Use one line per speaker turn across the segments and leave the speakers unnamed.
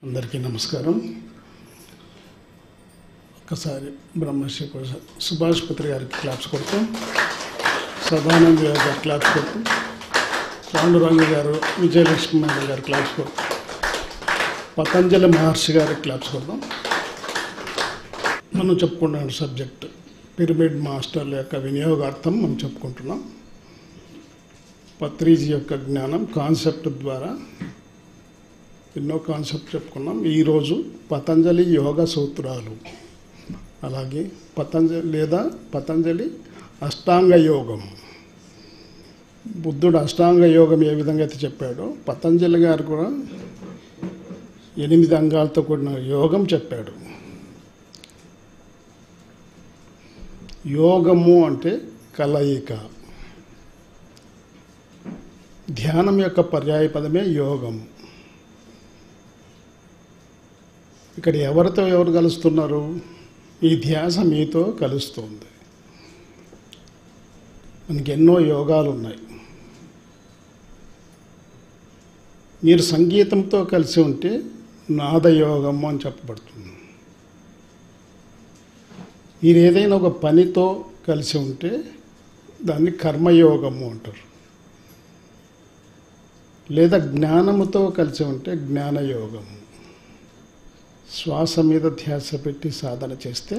అందరికీ నమస్కారం. ఒకసారి బ్రహ్మశ్రీ సుభాష్ పత్రి గారికి క్లాప్స్ కొడతాం, సదానంద గారు క్లాప్స్ కొడతాం, పాండురంగ గారు, విజయలక్ష్మి మేడం గారు క్లాప్స్ కొడతాం, పతంజలి మహర్షి గారికి క్లాప్స్ కొడతాం. మనం చెప్పుకుంటున్న సబ్జెక్ట్ పిరమిడ్ మాస్టర్ల యొక్క వినియోగార్థం మనం చెప్పుకుంటున్నాం. పత్రిజీ యొక్క జ్ఞానం కాన్సెప్ట్ ద్వారా ఎన్నో కాన్సెప్ట్ చెప్పుకున్నాం. ఈరోజు పతంజలి యోగ సూత్రాలు, అలాగే పతంజలి అష్టాంగ యోగం. బుద్ధుడు అష్టాంగ యోగం ఏ విధంగా అయితే చెప్పాడో పతంజలి గారు కూడా 8 అంగాలతో కూడిన యోగం చెప్పాడు. యోగము అంటే కలయిక. ధ్యానం యొక్క పర్యాయ పదమే యోగం. ఇక్కడ ఎవరితో ఎవరు కలుస్తున్నారు? ఈ ధ్యాస మీతో కలుస్తుంది. మనకి ఎన్నో యోగాలు ఉన్నాయి. మీరు సంగీతంతో కలిసి ఉంటే నాదయోగము అని చెప్పబడుతుంది. మీరు ఏదైనా ఒక పనితో కలిసి ఉంటే దాన్ని కర్మయోగము అంటారు. లేదా జ్ఞానముతో కలిసి ఉంటే జ్ఞానయోగము. శ్వాస మీద ధ్యాస పెట్టి సాధన చేస్తే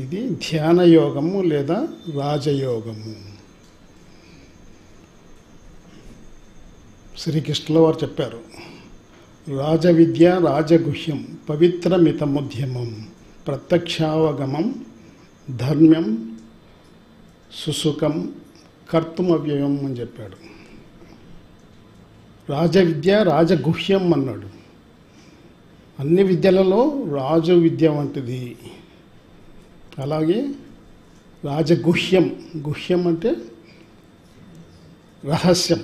ఇది ధ్యాన యోగము లేదా రాజయోగము. శ్రీకృష్ణుల వారు చెప్పారు, రాజవిద్య రాజగుహ్యం పవిత్రమితముద్యమం ప్రత్యక్షావగమం ధర్మ్యం సుసుఖం కర్తుమవ్యయం అని చెప్పాడు. రాజవిద్య రాజగుహ్యం అన్నాడు. అన్ని విద్యలలో రాజు విద్య వంటిది. అలాగే రాజగుహ్యం, గుహ్యం అంటే రహస్యం.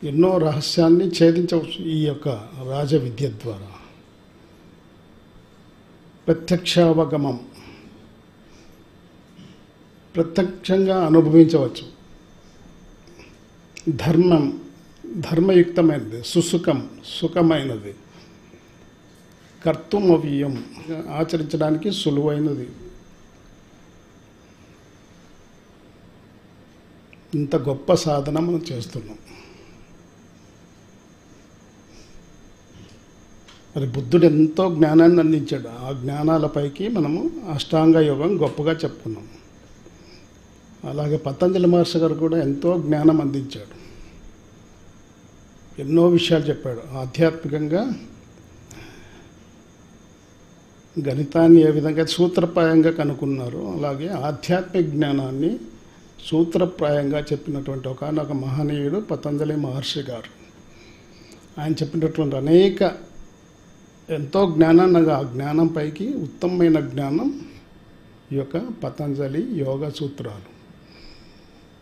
ఎన్నో రహస్యాన్ని ఛేదించవచ్చు ఈ యొక్క రాజ విద్య ద్వారా. ప్రత్యక్షావగమం, ప్రత్యక్షంగా అనుభవించవచ్చు. ధర్మం, ధర్మయుక్తమైనది. సుసుఖం, సుఖమైనది. కర్తుమవ్యయం, ఆచరించడానికి సులువైనది. ఇంత గొప్ప సాధన మనం చేస్తున్నాం. మరి బుద్ధుడు ఎంతో జ్ఞానాన్ని అందించాడు. ఆ జ్ఞానాలపైకి మనము అష్టాంగ యోగం గొప్పగా చెప్పుకున్నాం. అలాగే పతంజలి మహర్షి గారు కూడా ఎంతో జ్ఞానం అందించాడు. ఎన్నో విషయాలు చెప్పాడు. ఆధ్యాత్మికంగా గణితాన్ని ఏ విధంగా సూత్రప్రాయంగా కనుక్కున్నారో అలాగే ఆధ్యాత్మిక జ్ఞానాన్ని సూత్రప్రాయంగా చెప్పినటువంటి ఒకనొక మహనీయుడు పతంజలి మహర్షి గారు. ఆయన చెప్పినటువంటి అనేక ఎంతో జ్ఞానాన్ని, ఆ జ్ఞానం పైకి ఉత్తమమైన జ్ఞానం ఈ యొక్క పతంజలి యోగ సూత్రాలు.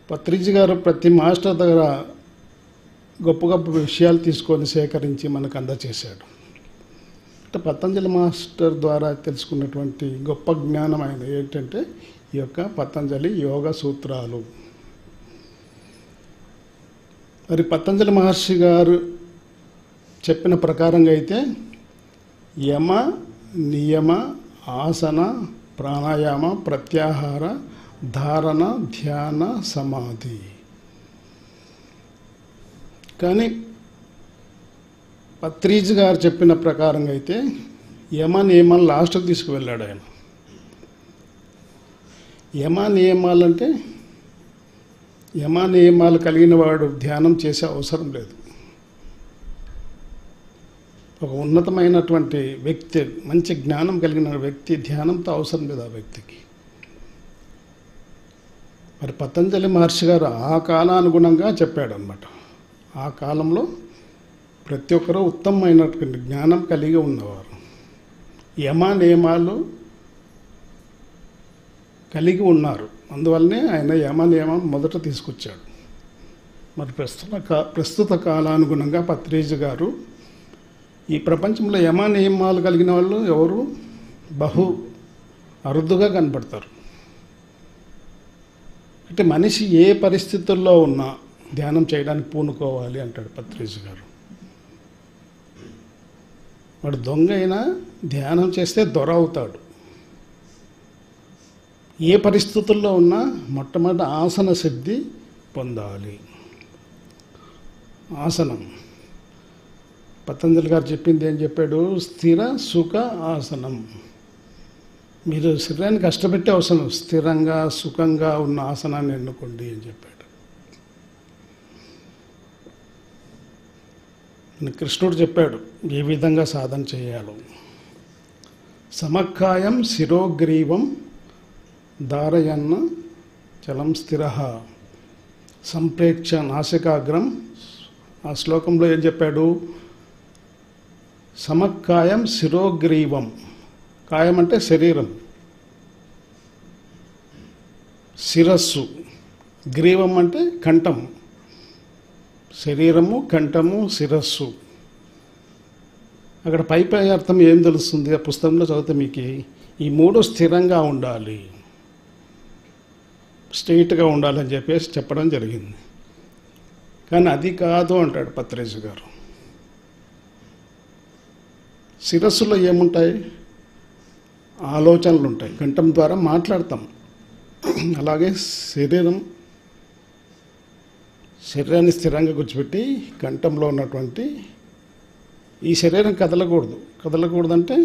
పత్రిజీ గారు ప్రతి మాస్టర్ దగ్గర గొప్ప గొప్ప విషయాలు తీసుకొని సేకరించి మనకు అందజేశాడు. అంటే పతంజలి మాస్టర్ ద్వారా తెలుసుకున్నటువంటి గొప్ప జ్ఞానం ఆయన ఏంటంటే ఈ యొక్క పతంజలి యోగ సూత్రాలు. మరి పతంజలి మహర్షి గారు చెప్పిన ప్రకారంగా అయితే యమ, నియమ, ఆసన, ప్రాణాయామ, ప్రత్యాహార, ధారణ, ధ్యాన, సమాధి. కానీ పత్రిజీ గారు చెప్పిన ప్రకారంగా అయితే యమ నియమాలు లాస్ట్కి తీసుకువెళ్ళాడు ఆయన. యమ నియమాలంటే యమ నియమాలు కలిగిన వాడు ధ్యానం చేసే అవసరం లేదు. ఒక ఉన్నతమైనటువంటి వ్యక్తి, మంచి జ్ఞానం కలిగిన వ్యక్తి ధ్యానంతో అవసరం లేదు ఆ వ్యక్తికి. మరి పతంజలి మహర్షి గారు ఆ కాలానుగుణంగా చెప్పాడు అన్నమాట. ఆ కాలంలో ప్రతి ఒక్కరూ ఉత్తమమైనటువంటి జ్ఞానం కలిగి ఉన్నవారు. యమ నియమాలు కలిగి ఉన్నారు. అందువల్లనే ఆయన యమ నియమం మొదట తీసుకొచ్చాడు. మరి ప్రస్తుత కాలానుగుణంగా పత్రిజీ గారు ఈ ప్రపంచంలో యమ నియమాలు కలిగిన వాళ్ళు ఎవరు బహు అరుదుగా కనపడతారు. అంటే మనిషి ఏ పరిస్థితుల్లో ఉన్నా ధ్యానం చేయడానికి పూనుకోవాలి అంటాడు పత్రిజీ గారు. వాడు దొంగ అయినా ధ్యానం చేస్తే దొర అవుతాడు. ఏ పరిస్థితుల్లో ఉన్నా మొట్టమొదటి ఆసన సిద్ధి పొందాలి. ఆసనం పతంజలి గారు చెప్పింది ఏం చెప్పాడు? స్థిర సుఖ ఆసనం. మీరు శరీరాన్ని కష్టపెట్టే అవసరం, స్థిరంగా సుఖంగా ఉన్న ఆసనాన్ని ఎన్నుకోండి అని చెప్పాడు. కృష్ణుడు చెప్పాడు ఏ విధంగా సాధన చేయాలో. సమకాయం శిరోగ్రీవం ధారయన్న చలం స్థిర సంప్రేక్ష నాసికాగ్రం. ఆ శ్లోకంలో ఏం చెప్పాడు? సమకాయం శిరోగ్రీవం. కాయం అంటే శరీరం, శిరస్సు, గ్రీవం అంటే కంఠం. శరీరము, కంఠము, శిరస్సు. అక్కడ పై అర్థం ఏం తెలుస్తుంది? ఆ పుస్తకంలో చదివితే మీకు ఈ మూడు స్థిరంగా ఉండాలి, స్ట్రెయిట్గా ఉండాలని చెప్పేసి చెప్పడం జరిగింది. కానీ అది కాదు అంటాడు పత్రేజీ గారు. శిరస్సులో ఏముంటాయి? ఆలోచనలు ఉంటాయి, కంఠం ద్వారా మాట్లాడతాం. అలాగే శరీరాన్ని స్థిరంగా కూర్చోబెట్టి కంఠంలో ఉన్నటువంటి ఈ శరీరం కదలకూడదంటే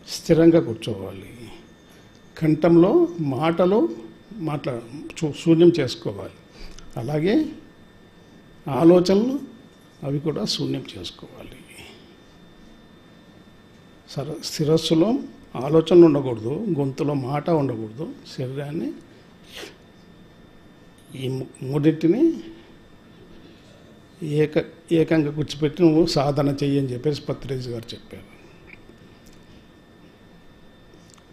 స్థిరంగా కూర్చోవాలి. కంఠంలో మాటలు శూన్యం చేసుకోవాలి. అలాగే ఆలోచనలు అవి కూడా శూన్యం చేసుకోవాలి. శిరస్సులో ఆలోచనలు ఉండకూడదు, గొంతులో మాట ఉండకూడదు. శరీరాన్ని ఈ మూడింటిని ఏకంగా కూర్చోపెట్టి నువ్వు సాధన చెయ్యని చెప్పేసి పత్రేజీ గారు చెప్పారు.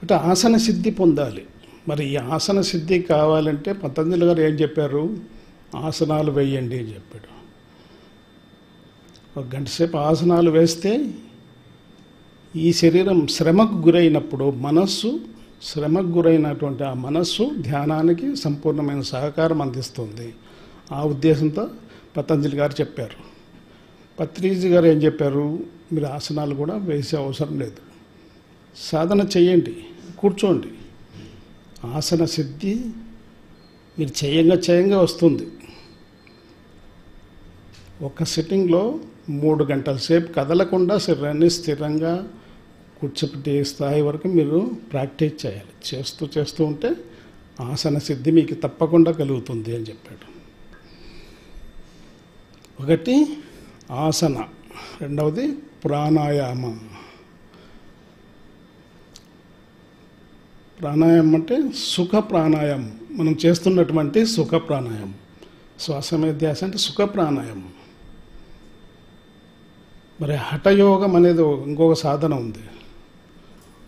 అంటే ఆసన సిద్ధి పొందాలి. మరి ఈ ఆసన సిద్ధి కావాలంటే పతంజలి గారు ఏం చెప్పారు? ఆసనాలు వేయండి అని చెప్పాడు. ఒక గంట సేపు ఆసనాలు వేస్తే ఈ శరీరం శ్రమకు గురైనప్పుడు శ్రమకు గురైనటువంటి ఆ మనస్సు ధ్యానానికి సంపూర్ణమైన సహకారం అందిస్తుంది. ఆ ఉద్దేశంతో పతంజలి గారు చెప్పారు. పత్రేజీ గారు ఏం చెప్పారు? మీరు ఆసనాలు కూడా వేసే అవసరం లేదు, సాధన చేయండి, కూర్చోండి. ఆసన సిద్ధి మీరు చేయంగా వస్తుంది. ఒక సిట్టింగ్లో 3 గంటల సేపు కదలకుండా శరీరాన్ని స్థిరంగా కూర్చోపెట్టే స్థాయి వరకు మీరు ప్రాక్టీస్ చేయాలి. చేస్తూ ఉంటే ఆసన సిద్ధి మీకు తప్పకుండా కలుగుతుంది అని చెప్పాడు. ఒకటి ఆసన, రెండవది ప్రాణాయామ. ప్రాణాయామం అంటే సుఖ ప్రాణాయామం. మనం చేస్తున్నటువంటి సుఖ ప్రాణాయామం. శ్వాస మీద ధ్యాస అంటే సుఖ ప్రాణాయామం. మరి హఠయోగం అనేది ఇంకొక సాధన ఉంది.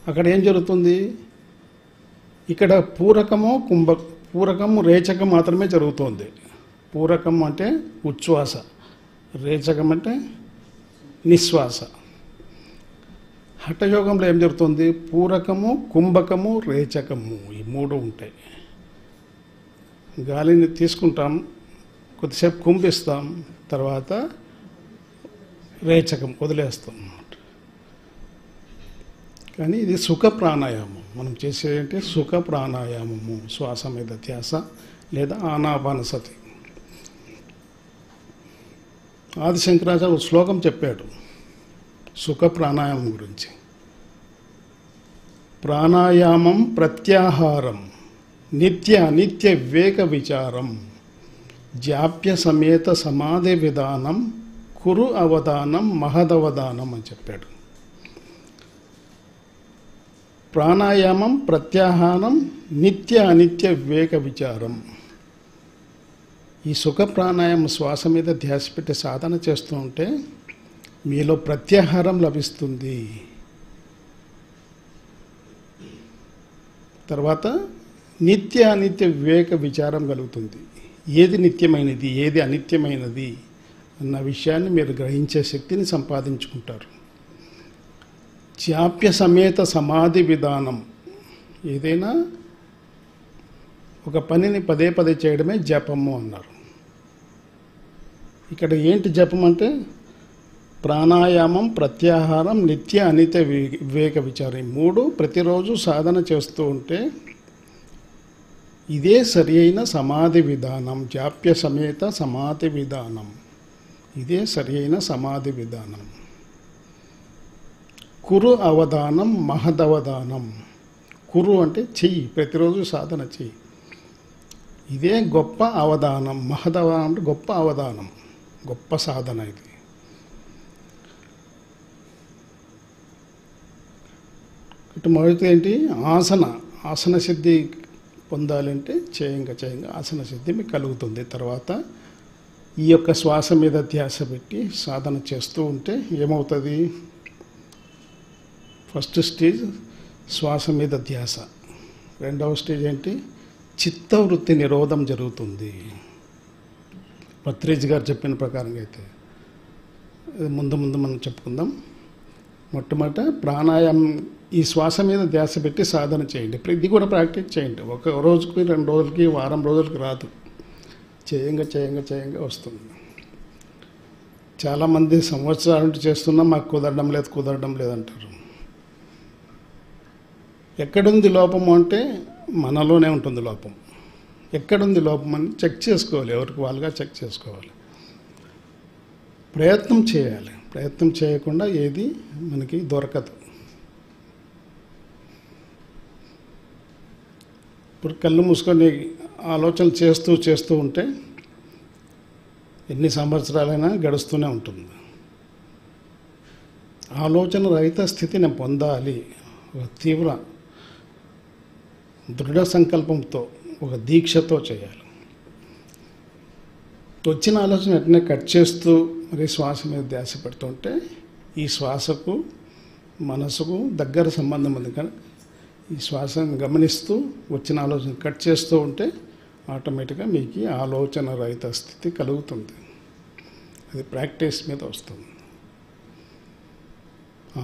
అక్కడ ఏం జరుగుతుంది? ఇక్కడ పూరకము రేచకం మాత్రమే జరుగుతుంది. పూరకం అంటే ఉచ్ఛ్వాస, రేచకం అంటే నిశ్వాస. హఠయోగంలో ఏం జరుగుతుంది? పూరకము, కుంభకము, రేచకము ఈ 3 ఉంటాయి. గాలిని తీసుకుంటాం, కొద్దిసేపు కుంభిస్తాం, తర్వాత రేచకం వదిలేస్తాం. కానీ ఇది సుఖ ప్రాణాయామం. మనం చేసేది సుఖ ప్రాణాయామము, శ్వాస మీద ధ్యాస లేదా ఆనాపానసతి. ఆది శంకరాచార్య ఒక శ్లోకం చెప్పాడు సుఖ ప్రాణాయామం గురించి. ప్రాణాయామం ప్రత్యాహారం నిత్య అనిత్య వివేక విచారం జాప్య సమేత సమాధి విధానం కురు అవధానం మహదవధానం అని చెప్పాడు. ప్రాణాయామం ప్రత్యాహారం నిత్య అనిత్య వివేక విచారం. ఈ సుఖ ప్రాణాయామం శ్వాస మీద ధ్యాస పెట్టి సాధన చేస్తూ ఉంటే మీలో ప్రత్యాహారం లభిస్తుంది. తర్వాత నిత్య అనిత్య వివేక విచారం కలుగుతుంది. ఏది నిత్యమైనది, ఏది అనిత్యమైనది అన్న విషయాన్ని మీరు గ్రహించే శక్తిని సంపాదించుకుంటారు. జాప్య సమేత సమాధి విధానం. ఏదైనా ఒక పనిని పదే చేయడమే జపము అన్నారు. ఇక్కడ ఏంటి జపం అంటే ప్రాణాయామం, ప్రత్యాహారం, నిత్య అనిత్య వివేక విచారం, ఈ మూడు ప్రతిరోజు సాధన చేస్తూ ఉంటే ఇదే సరి అయిన సమాధి విధానం. జాప్య సమేత సమాధి విధానం, ఇదే సరి అయిన సమాధి విధానం. కురు అవధానం మహదవధానం. కురు అంటే చెయ్యి, ప్రతిరోజు సాధన చెయ్యి. ఇదే గొప్ప అవధానం. మహదవధానం అంటే గొప్ప అవధానం, గొప్ప సాధన ఇది. ఇటు మొదటి ఏంటి? ఆసన సిద్ధి పొందాలంటే చేయంగా ఆసన సిద్ధి మీకు కలుగుతుంది. తర్వాత ఈ యొక్క శ్వాస మీద ధ్యాస పెట్టి సాధన చేస్తూ ఉంటే ఏమవుతుంది? ఫస్ట్ స్టేజ్ శ్వాస మీద ధ్యాస. రెండవ స్టేజ్ ఏంటి? చిత్తవృత్తి నిరోధం జరుగుతుంది. పత్రిజ్ గారు చెప్పిన ప్రకారంగా అయితే ముందు మనం చెప్పుకుందాం. మొట్టమొదట ప్రాణాయామం, ఈ శ్వాస మీద ధ్యాస పెట్టి సాధన చేయండి. ఇది కూడా ప్రాక్టీస్ చేయండి. ఒక రోజుకి 2 రోజులకి వారం రోజులకి రాదు. చేయంగా వస్తుంది. చాలామంది సంవత్సరాల నుంచి చేస్తున్నా మాకు కుదరడం లేదు అంటారు. ఎక్కడుంది లోపము అంటే మనలోనే ఉంటుంది లోపం. ఎక్కడుంది లోపం అని చెక్ చేసుకోవాలి, ఎవరికి వాళ్ళుగా చెక్ చేసుకోవాలి. ప్రయత్నం చేయాలి. ప్రయత్నం చేయకుండా ఏది మనకి దొరకదు. ఇప్పుడు కళ్ళు మూసుకొని ఆలోచనలు చేస్తూ ఉంటే ఎన్ని సంవత్సరాలైనా గడుస్తూనే ఉంటుంది. ఆలోచన రహిత స్థితిని పొందాలి. ఒక తీవ్ర దృఢ సంకల్పంతో, ఒక దీక్షతో చేయాలి. వచ్చిన ఆలోచన వెంటనే కట్ చేస్తూ మరి శ్వాస మీద ధ్యాస పెడుతుంటే ఈ శ్వాసకు మనసుకు దగ్గర సంబంధం ఉంది. కానీ ఈ శ్వాసను గమనిస్తూ వచ్చిన ఆలోచన కట్ చేస్తూ ఉంటే ఆటోమేటిక్గా మీకు ఆలోచన రహిత స్థితి కలుగుతుంది. అది ప్రాక్టీస్ మీద వస్తుంది.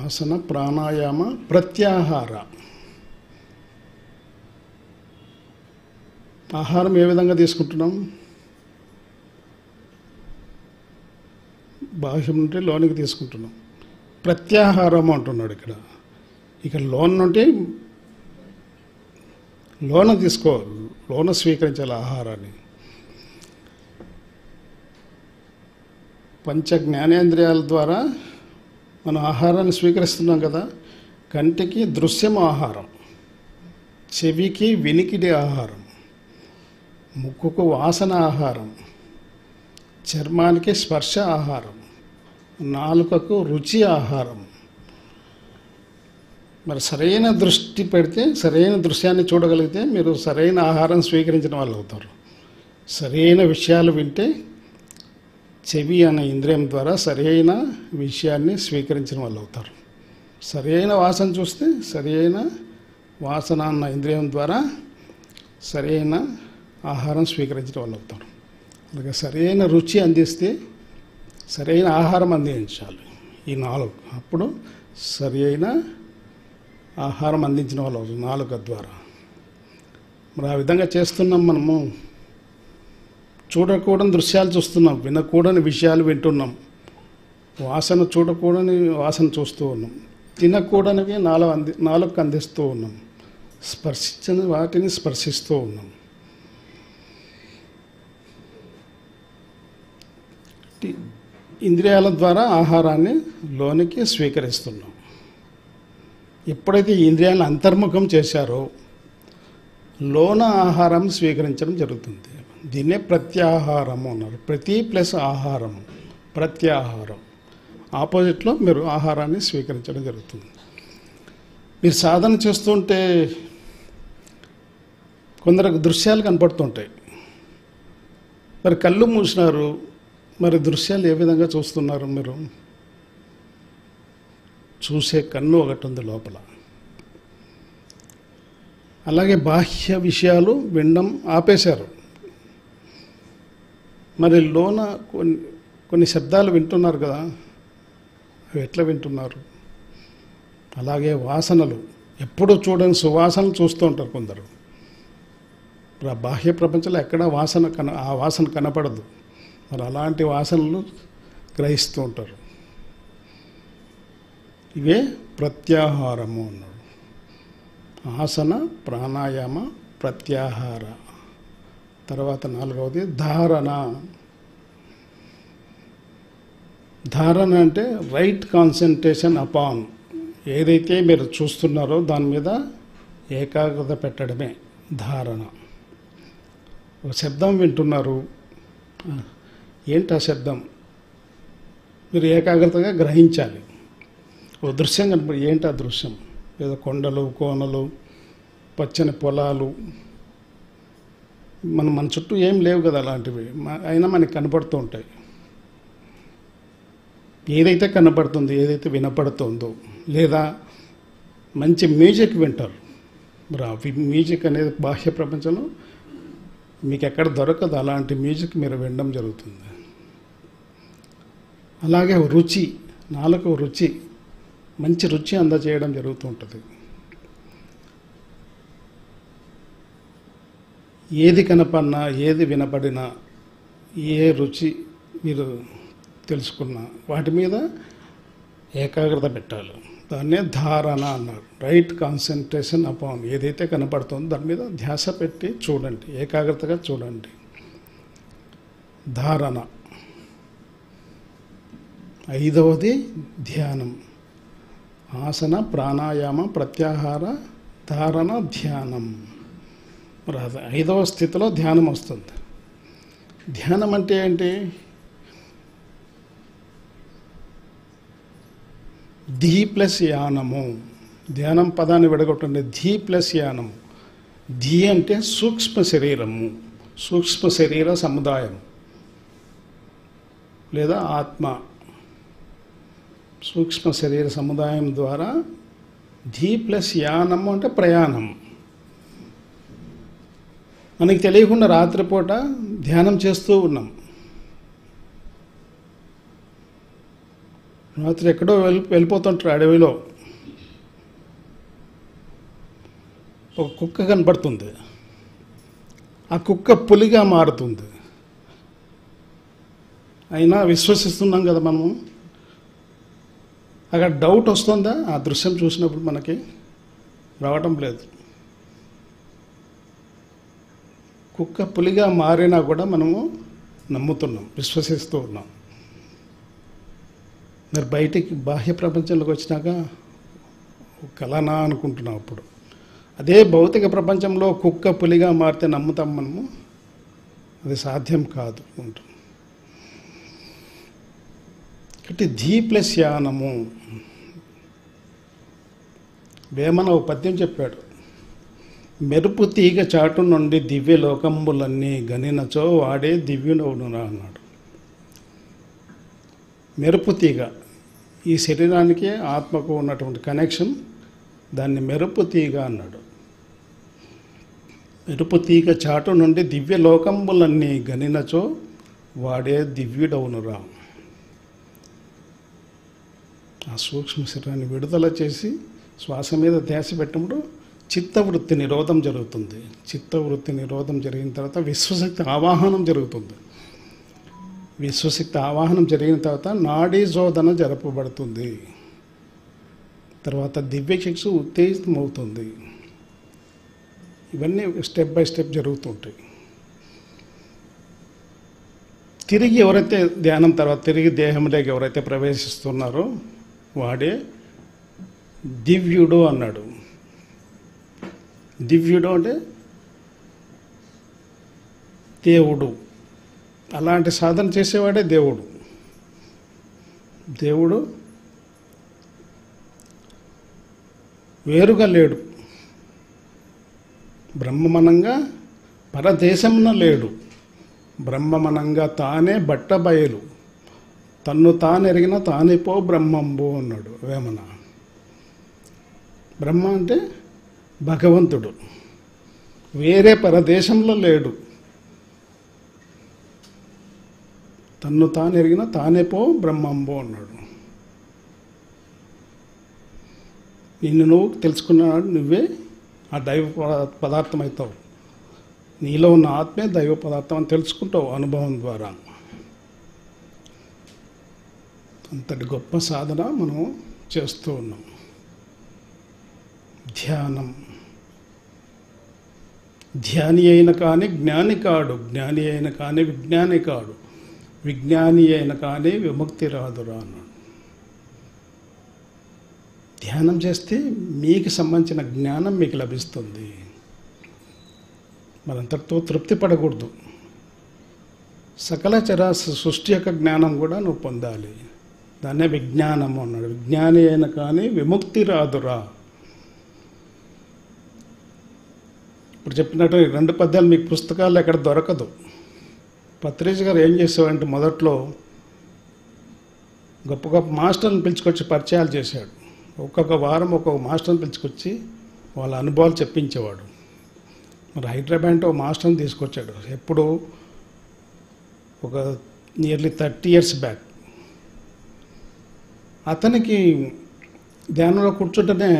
ఆసన, ప్రాణాయామ, ప్రత్యాహార. ఆహారం ఏ విధంగా తీసుకుంటున్నాం? బాహ్యం నుండి లోనికి తీసుకుంటున్నాం. ప్రత్యాహారం అంటున్నాడు ఇక్కడ లోన్ నుండి లోన తీసుకోవాలి, లోన స్వీకరించాలి ఆహారాన్ని. పంచ జ్ఞానేంద్రియాల ద్వారా మనం ఆహారాన్ని స్వీకరిస్తున్నాం కదా. కంటికి దృశ్యం ఆహారం, చెవికి వినికిడి ఆహారం, ముక్కుకు వాసన ఆహారం, చర్మానికి స్పర్శ ఆహారం, నాలుకకు రుచి ఆహారం. మరి సరైన దృష్టి పెడితే, సరైన దృశ్యాన్ని చూడగలిగితే మీరు సరైన ఆహారం స్వీకరించిన వాళ్ళు అవుతారు. సరైన విషయాలు వింటే చెవి అనే ఇంద్రియం ద్వారా సరైన విషయాన్ని స్వీకరించిన వాళ్ళు అవుతారు. సరైన వాసన చూస్తే సరైన వాసన అన్న ఇంద్రియం ద్వారా సరైన ఆహారం స్వీకరించిన వాళ్ళు అవుతారు. అలాగే సరైన రుచి అందిస్తే సరైన ఆహారం అందించాలి. ఈ 4 అప్పుడు సరైన ఆహారం అందించిన వాళ్ళు అవుతారు నాలుక ద్వారా. మరి ఆ విధంగా చేస్తున్నాం. మనము చూడకూడని దృశ్యాలు చూస్తున్నాం, వినకూడని విషయాలు వింటున్నాం, వాసన చూడకూడని వాసన చూస్తూ ఉన్నాం, తినకూడనివి నాలుగు అందిస్తూ ఉన్నాం, స్పర్శించిన వాటిని స్పర్శిస్తూ ఉన్నాం. ఇంద్రియాల ద్వారా ఆహారాన్ని లోనికి స్వీకరిస్తున్నాం. ఎప్పుడైతే ఈ ఇంద్రియాలను అంతర్ముఖం చేశారో లోన ఆహారం స్వీకరించడం జరుగుతుంది. దీన్నే ప్రత్యాహారము అన్నారు. ప్రతి ప్లస్ ఆహారము, ప్రత్యాహారం. ఆపోజిట్లో మీరు ఆహారాన్ని స్వీకరించడం జరుగుతుంది. మీరు సాధన చేస్తుంటే కొందరికి దృశ్యాలు కనపడుతుంటాయి. మరి కళ్ళు మూసినారు, మరి దృశ్యాలు ఏ విధంగా చూస్తున్నారు? మీరు చూసే కన్ను ఒకటి ఉంది లోపల. అలాగే బాహ్య విషయాలు వినడం ఆపేశారు. మరి లోన కొన్ని శబ్దాలు వింటున్నారు కదా, అవి ఎట్లా వింటున్నారు? అలాగే వాసనలు, ఎప్పుడూ చూడని సువాసనలు చూస్తూ ఉంటారు కొందరు. బాహ్య ప్రపంచంలో ఎక్కడ ఆ వాసన కనపడదు. మరి అలాంటి వాసనలు గ్రహిస్తూ ఉంటారు. ఇవే ప్రత్యాహారము అన్నాడు. ఆసన, ప్రాణాయామ, ప్రత్యాహార. తర్వాత 4వది ధారణ. ధారణ అంటే రైట్ కాన్సన్ట్రేషన్ అపాన్. ఏదైతే మీరు చూస్తున్నారో దాని మీద ఏకాగ్రత పెట్టడమే ధారణ. ఒక శబ్దం వింటున్నారు, ఏంటి ఆ శబ్దం? మీరు ఏకాగ్రతగా గ్రహించాలి. ఓ దృశ్యం కనపడి, ఏంటి ఆ దృశ్యం? ఏదో కొండలు, కోనలు, పచ్చని పొలాలు, మన చుట్టూ ఏం లేవు కదా అలాంటివి, అయినా మనకి కనపడుతూ ఉంటాయి. ఏదైతే కనపడుతుందో, ఏదైతే వినపడుతుందో, లేదా మంచి మ్యూజిక్ వింటారు. మరి ఆ మ్యూజిక్ అనేది బాహ్య ప్రపంచంలో మీకు ఎక్కడ దొరకదు. అలాంటి మ్యూజిక్ మీరు వినడం జరుగుతుంది. అలాగే రుచి, నాలుగు రుచి, మంచి రుచి అందజేయడం జరుగుతూ ఉంటుంది. ఏది కనపడినా, ఏది వినపడినా, ఏ రుచి మీరు తెలుసుకున్నా వాటి మీద ఏకాగ్రత పెట్టాలి. దాన్నే ధారణ అన్నారు. Right concentration upon. ఏదైతే కనపడుతుందో దాని మీద ధ్యాస పెట్టి చూడండి, ఏకాగ్రతగా చూడండి. ధారణ. 5వది ధ్యానం. ఆసన, ప్రాణాయామ, ప్రత్యాహార, ధారణ, ధ్యానం. 5వ స్థితిలో ధ్యానం వస్తుంది. ధ్యానం అంటే ఏంటి? ధీ ప్లస్ యానము. ధ్యానం పదాన్ని విడగొట్టండి. ధీ ప్లస్ యానము. ధీ అంటే సూక్ష్మ శరీరము, సూక్ష్మ శరీర సముదాయం లేదా ఆత్మ. సూక్ష్మ శరీర సముదాయం ద్వారా ధీ ప్లస్ యానము అంటే ప్రయాణం. మనకి తెలియకుండా రాత్రిపూట ధ్యానం చేస్తూ ఉన్నాం. రాత్రి ఎక్కడో వెళ్ళిపోతుంటారు అడవిలో. ఒక కుక్క కనపడుతుంది. ఆ కుక్క పులిగా మారుతుంది. అయినా విశ్వసిస్తున్నాం కదా మనము. అక్కడ డౌట్ వస్తుందా? ఆ దృశ్యం చూసినప్పుడు మనకి రావటం లేదు. కుక్క పులిగా మారినా కూడా మనము నమ్ముతున్నాం, విశ్వసిస్తూ ఉన్నాం. మరి బయటికి బాహ్య ప్రపంచంలోకి వచ్చినాక కలనా అనుకుంటున్నాం. అప్పుడు అదే భౌతిక ప్రపంచంలో కుక్క పులిగా మారితే నమ్ముతాం మనము. అది సాధ్యం కాదు ఉంటుంది. కాబట్టి ధీ ప్లస్ యానము. వేమన ఒక పద్యం చెప్పాడు. మెరుపు తీగ చాటు నుండి దివ్య లోకంబులన్నీ గనినచో వాడే దివ్యుడవునురా అన్నాడు. మెరుపు తీగ, ఈ శరీరానికి ఆత్మకు ఉన్నటువంటి కనెక్షన్, దాన్ని మెరుపు తీగ అన్నాడు. మెరుపు తీగ చాటు నుండి దివ్య లోకంబులన్నీ గనినచో వాడే దివ్యుడవునురా. ఆ సూక్ష్మ శరీరాన్ని విడుదల చేసి శ్వాస మీద ధ్యాస పెట్టినప్పుడు చిత్తవృత్తి నిరోధం జరుగుతుంది. చిత్తవృత్తి నిరోధం జరిగిన తర్వాత విశ్వశక్తి ఆవాహనం జరుగుతుంది. విశ్వశక్తి ఆవాహనం జరిగిన తర్వాత నాడీ శోధన జరపబడుతుంది. తర్వాత దివ్యచక్షు ఉత్తేజితమవుతుంది. ఇవన్నీ స్టెప్ బై స్టెప్ జరుగుతుంటాయి. తిరిగి ఎవరైతే ధ్యానం తర్వాత తిరిగి దేహంలోకి ఎవరైతే ప్రవేశిస్తున్నారో వాడే దివ్యుడు అన్నాడు. దివ్యుడు అంటే దేవుడు. అలాంటి సాధన చేసేవాడే దేవుడు. దేవుడు వేరుగా లేడు. బ్రహ్మమనంగా పరదేశమున లేడు. బ్రహ్మమనంగా తానే బట్టబయలు. తన్ను తానెరిగిన తానిపో బ్రహ్మంబు అన్నాడు వేమన. బ్రహ్మ అంటే భగవంతుడు. వేరే పరదేశంలో లేడు. తన్ను తాను ఎరిగిన తానేపో బ్రహ్మంబో అన్నాడు. నిన్ను నువ్వు తెలుసుకున్నాడు, నువ్వే ఆ దైవ పదార్థం అవుతావు. నీలో ఉన్న ఆత్మే దైవ పదార్థం అని తెలుసుకుంటావు అనుభవం ద్వారా. అంతటి గొప్ప సాధన మనం చేస్తూ ఉన్నాం. ధ్యానం. ధ్యాని అయిన కానీ జ్ఞాని కాడు, జ్ఞాని అయిన కానీ విజ్ఞాని కాడు, విజ్ఞాని అయిన కానీ విముక్తి రాదురా అన్నాడు. ధ్యానం చేస్తే మీకు సంబంధించిన జ్ఞానం మీకు లభిస్తుంది. మనంతటితో తృప్తి పడకూడదు. సకల చరాచర సృష్టి యొక్క జ్ఞానం కూడా నువ్వు పొందాలి. దాన్నే విజ్ఞానము అన్నాడు. విజ్ఞాని అయిన కానీ విముక్తి రాదురా. ఇప్పుడు చెప్పినట్టు 2 పద్యాలు మీకు పుస్తకాలు ఎక్కడ దొరకదు. పత్రిజీ గారు ఏం చేసేవాడంటే మొదట్లో గొప్ప గొప్ప మాస్టర్ని పిలుచుకొచ్చి పరిచయాలు చేశాడు. ఒక్కొక్క వారం ఒక్కొక్క మాస్టర్ని పిలుచుకొచ్చి వాళ్ళ అనుభవాలు చెప్పించేవాడు. మరి హైదరాబాద్ ఒక మాస్టర్ని తీసుకొచ్చాడు. ఎప్పుడు ఒక నియర్లీ 30 years బ్యాక్. అతనికి ధ్యానంలో కూర్చుంటేనే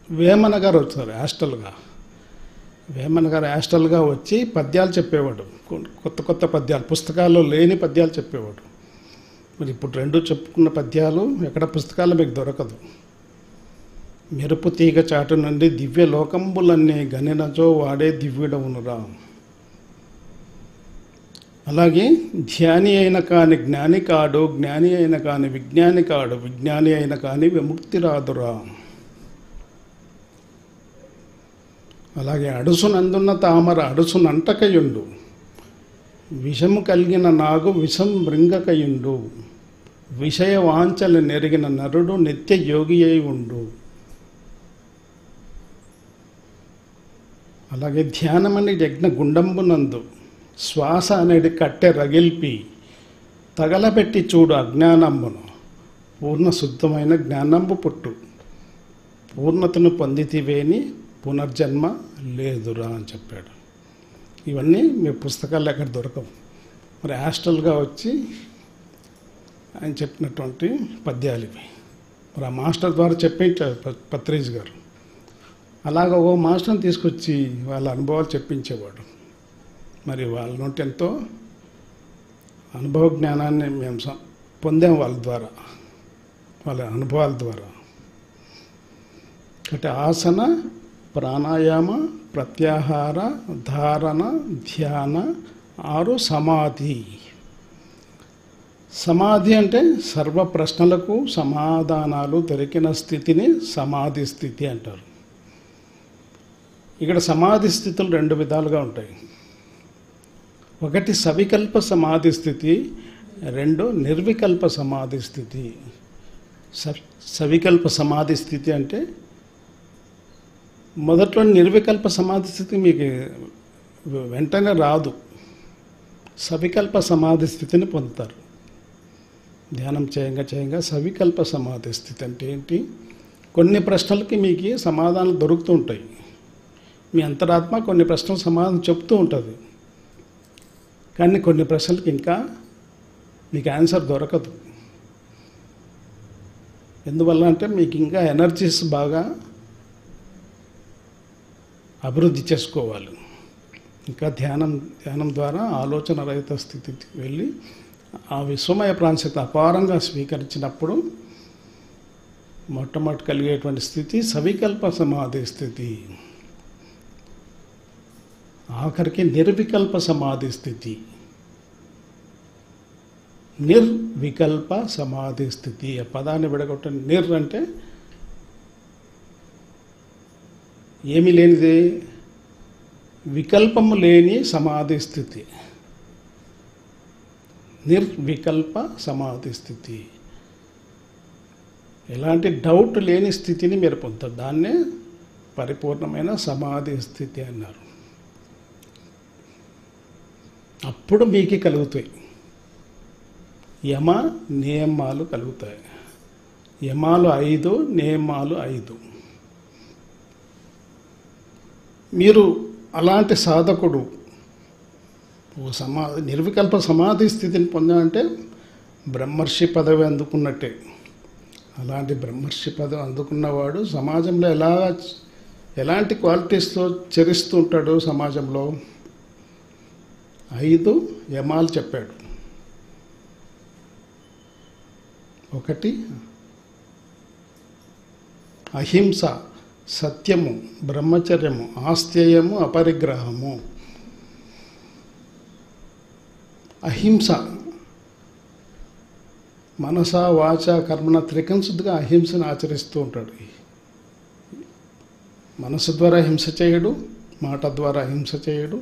వేమన గారు వచ్చారు హాస్టల్గా. వేమన గారు హాస్టల్గా వచ్చి పద్యాలు చెప్పేవాడు. కొత్త కొత్త పద్యాలు, పుస్తకాల్లో లేని పద్యాలు చెప్పేవాడు. మరి ఇప్పుడు 2 చెప్పుకున్న పద్యాలు ఎక్కడ పుస్తకాల్లో మీకు దొరకదు. మెరుపు తీగ చాటు నుండి దివ్య లోకంబులన్నీ గనినచో వాడే దివ్యుడవునురా. అలాగే ధ్యాని అయిన కాని జ్ఞాని కాడు, జ్ఞాని అయిన కాని విజ్ఞాని కాడు, విజ్ఞాని అయిన కాని విముక్తి రాదురా. అలాగే అడుసునందున్న తామర అడుసునంటకయుండు, విషము కలిగిన నాగు విషం మృంగకయుండు, విషయ వాంఛలు నెరిగిన నరుడు నిత్య యోగి అయి ఉండు. అలాగే ధ్యానమని యజ్ఞ గుండంబునందు శ్వాస అనేది కట్టె రగిల్పి తగలబెట్టి చూడు అజ్ఞానంబును, పూర్ణ శుద్ధమైన జ్ఞానంబు పుట్టు, పూర్ణతను పొందితివేని పునర్జన్మ లేదురా అని చెప్పాడు. ఇవన్నీ మీ పుస్తకాల్లో ఎక్కడ దొరకవు. మరి హాస్టల్గా వచ్చి ఆయన చెప్పినటువంటి పద్యాలు ఇవి. మరి ఆ మాస్టర్ ద్వారా చెప్పించారు పత్రిజీ గారు. అలాగ ఓ మాస్టర్ని తీసుకొచ్చి వాళ్ళ అనుభవాలు చెప్పించేవాడు. మరి వాళ్ళ నుండి ఎంతో అనుభవ జ్ఞానాన్ని మేము పొందాం వాళ్ళ ద్వారా, వాళ్ళ అనుభవాల ద్వారా. అంటే ఆసన, ప్రాణాయామ, ప్రత్యాహార, ధారణ, ధ్యాన, 6 సమాధి. సమాధి అంటే సర్వ ప్రశ్నలకు సమాధానాలు దొరికిన స్థితిని సమాధి స్థితి అంటారు. ఇక్కడ సమాధి స్థితులు 2 విధాలుగా ఉంటాయి. ఒకటి సవికల్ప సమాధి స్థితి, 2 నిర్వికల్ప సమాధి స్థితి. సవికల్ప సమాధి స్థితి అంటే మొదట్లో నిర్వికల్ప సమాధి స్థితి మీకు వెంటనే రాదు. సవికల్ప సమాధి స్థితిని పొందుతారు. ధ్యానం చేయంగా సవికల్ప సమాధి స్థితి అంటే ఏంటి? కొన్ని ప్రశ్నలకి మీకు సమాధానాలు దొరుకుతూ ఉంటాయి. మీ అంతరాత్మ కొన్ని ప్రశ్నలకు సమాధానం చెప్తూ ఉంటుంది. కానీ కొన్ని ప్రశ్నలకి ఇంకా మీకు ఆన్సర్ దొరకదు. ఎందువల్ల అంటే మీకు ఇంకా ఎనర్జీస్ బాగా అభివృద్ధి చేసుకోవాలి. ఇంకా ధ్యానం ద్వారా ఆలోచన రహిత స్థితికి వెళ్ళి ఆ విశ్వమయ ప్రాంశత అపారంగా స్వీకరించినప్పుడు మొట్టమొదటి కలిగేటువంటి స్థితి సవికల్ప సమాధి స్థితి. ఆఖరికి నిర్వికల్ప సమాధి స్థితి, నిర్వికల్ప సమాధి స్థితి. ఆ పదాన్ని విడగొట్ట. నిర్ అంటే ఏమీ లేనిది, వికల్పము లేని సమాధి స్థితి, నిర్వికల్ప సమాధి స్థితి. ఎలాంటి డౌట్ లేని స్థితిని మీరు పొందుతారు. దాన్నే పరిపూర్ణమైన సమాధి స్థితి అన్నారు. అప్పుడు మీకు కలుగుతాయి యమ నియమాలు కలుగుతాయి. యమాలు 5, నియమాలు 5. మీరు అలాంటి సాధకుడు నిర్వికల్ప సమాధి స్థితిని పొందాలంటే బ్రహ్మర్షి పదవి అందుకున్నట్టే. అలాంటి బ్రహ్మర్షి పదవి అందుకున్నవాడు సమాజంలో ఎలాంటి క్వాలిటీస్తో చరిస్తూ ఉంటాడు. సమాజంలో 5 యమాలు చెప్పాడు. 1 అహింస, సత్యము, బ్రహ్మచర్యము, ఆస్థేయము, అపరిగ్రహము. అహింస మనస వాచ కర్మణ త్రికంశుద్ధిగా అహింసను ఆచరిస్తూ ఉంటాడు. మనసు ద్వారా హింస చేయడు, మాట ద్వారా హింస చేయడు,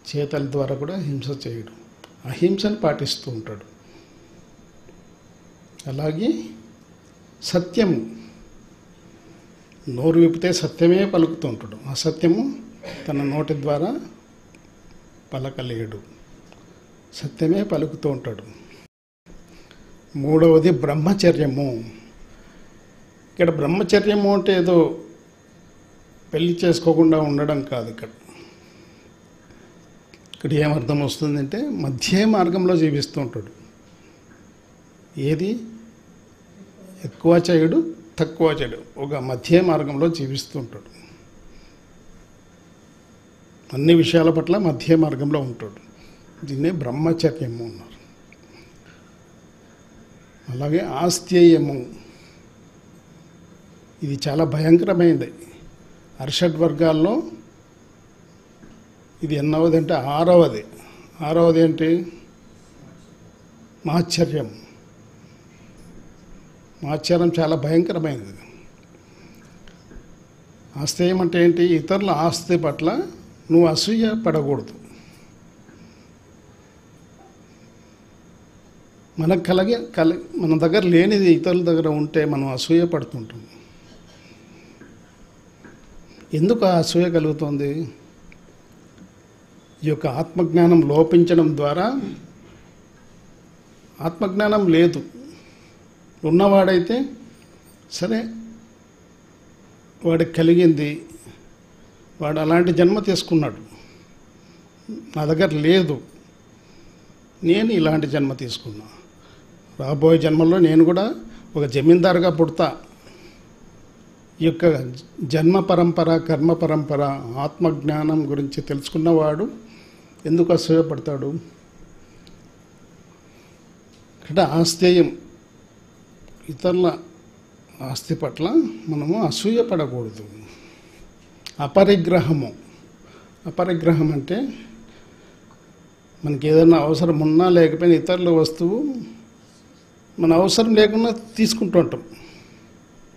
చేతల ద్వారా కూడా హింస చేయడు, అహింసను పాటిస్తూ ఉంటాడు. అలాగే సత్యము, నోరు విప్పితే సత్యమే పలుకుతూ ఉంటాడు, అసత్యము తన నోటి ద్వారా పలకలేడు, సత్యమే పలుకుతూ ఉంటాడు. మూడవది బ్రహ్మచర్యము. ఇక్కడ బ్రహ్మచర్యము అంటే ఏదో పెళ్లి చేసుకోకుండా ఉండడం కాదు. ఇక్కడ ఏమర్థం వస్తుందంటే మధ్య మార్గంలో జీవిస్తూ ఉంటాడు. ఏది ఎక్కువ చేయడు, తక్కువ చేయడు, ఒక మధ్య మార్గంలో జీవిస్తూ ఉంటాడు. అన్ని విషయాల పట్ల మధ్య మార్గంలో ఉంటాడు. దీన్నే బ్రహ్మచర్యము అన్నారు. అలాగే ఆస్థేయము, ఇది చాలా భయంకరమైనది. అర్షడ్ వర్గాల్లో ఇది ఎన్నవది అంటే ఆరవది. ఆరవది ఏంటి? మాశ్చర్యం. మాశ్చర్యం చాలా భయంకరమైనది. ఆస్థేయం అంటే ఏంటి? ఇతరుల ఆస్తి పట్ల నువ్వు అసూయ పడకూడదు. మనకు మన దగ్గర లేనిది ఇతరుల దగ్గర ఉంటే మనం అసూయ పడుతుంటాం. ఎందుకు ఆ అసూయ కలుగుతుంది? ఈ యొక్క ఆత్మజ్ఞానం లోపించడం ద్వారా, ఆత్మజ్ఞానం లేదు, ఉన్నవాడైతే సరే వాడికి కలిగింది, వాడు అలాంటి జన్మ తీసుకున్నాడు, నా దగ్గర లేదు, నేను ఇలాంటి జన్మ తీసుకున్నా, రాబోయే జన్మలో నేను కూడా ఒక జమీందారుగా పుడతా. ఈ యొక్క జన్మ పరంపర, కర్మ పరంపర, ఆత్మజ్ఞానం గురించి తెలుసుకున్నవాడు ఎందుకు అసూయపడతాడు? ఇక్కడ ఆస్థేయం, ఇతరుల ఆస్తి పట్ల మనము అసూయపడకూడదు. అపరిగ్రహము. అపరిగ్రహం అంటే మనకి ఏదైనా అవసరం ఉన్నా లేకపోయినా ఇతరుల వస్తువు మన అవసరం లేకుండా తీసుకుంటూ ఉంటాం,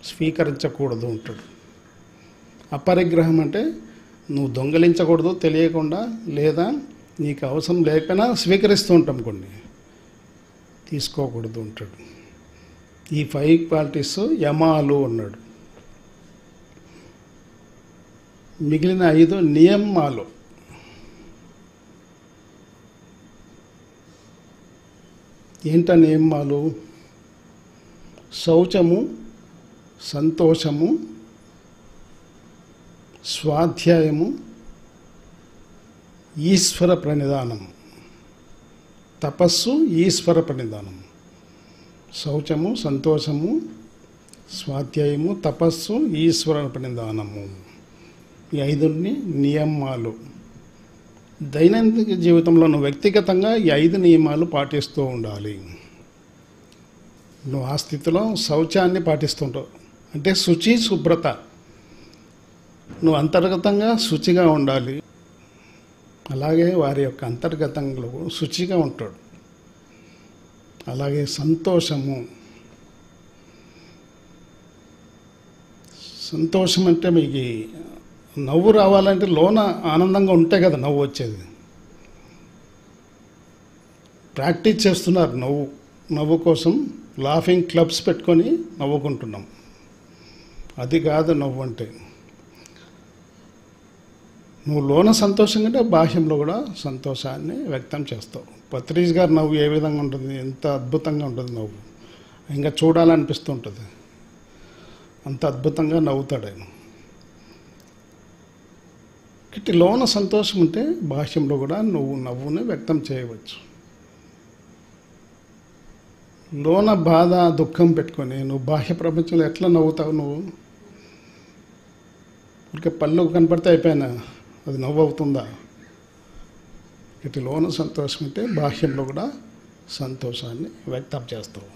స్వీకరించకూడదు ఉంటాడు. అపరిగ్రహం అంటే నువ్వు దొంగలించకూడదు తెలియకుండా, లేదా నీకు అవసరం లేకపోయినా స్వీకరిస్తూ ఉంటాం, కొన్ని తీసుకోకూడదు ఉంటాడు. ఈ 5 క్వాలిటీస్ యమాలు అన్నాడు. మిగిలిన 5 నియమాలు. ఏంట నియమాలు? శౌచము, సంతోషము, స్వాధ్యాయము, ఈశ్వర ప్రణిధానము. తపస్సు, ఈశ్వర ప్రణిధానము. శౌచము, సంతోషము, స్వాధ్యాయము, తపస్సు, ఈశ్వర ప్రణిధానము. ఈ 5 నియమాలు. దైనందిక జీవితంలో నువ్వు వ్యక్తిగతంగా ఈ 5 నియమాలు పాటిస్తూ ఉండాలి. నువ్వు ఆ స్థితిలో శౌచాన్ని పాటిస్తుంటావు, అంటే శుచి, శుభ్రత. నువ్వు అంతర్గతంగా శుచిగా ఉండాలి, అలాగే వారి యొక్క అంతర్గతంలో శుచిగా ఉంటాడు. అలాగే సంతోషము. సంతోషం అంటే మీకు నవ్వు రావాలంటే లోన ఆనందంగా ఉంటే కదా నవ్వు వచ్చేది. ప్రాక్టీస్ చేస్తున్నారు నవ్వు కోసం, లాఫింగ్ క్లబ్స్ పెట్టుకొని నవ్వుకుంటున్నాం. అది కాదు నవ్వు అంటే. నువ్వు లోన సంతోషం కంటే బాహ్యంలో కూడా సంతోషాన్ని వ్యక్తం చేస్తావు. పత్రిజ్ గారు నవ్వు ఏ విధంగా ఉంటుంది, ఎంత అద్భుతంగా ఉంటుంది నవ్వు, ఇంకా చూడాలనిపిస్తుంటుంది, అంత అద్భుతంగా నవ్వుతాడు ఆయన. ఇటు లోన సంతోషం ఉంటే బాహ్యంలో కూడా నువ్వు నవ్వుని వ్యక్తం చేయవచ్చు. లోన బాధ, దుఃఖం పెట్టుకొని నువ్వు బాహ్య ప్రపంచంలో ఎట్లా నవ్వుతావు? నువ్వు ఊరికే పళ్ళు కనపడితే అయిపోయినా అది నవ్వు అవుతుందా? ఇటు లోన సంతోషం ఉంటే బాహ్యంలో కూడా సంతోషాన్ని వ్యక్తం చేస్తావు.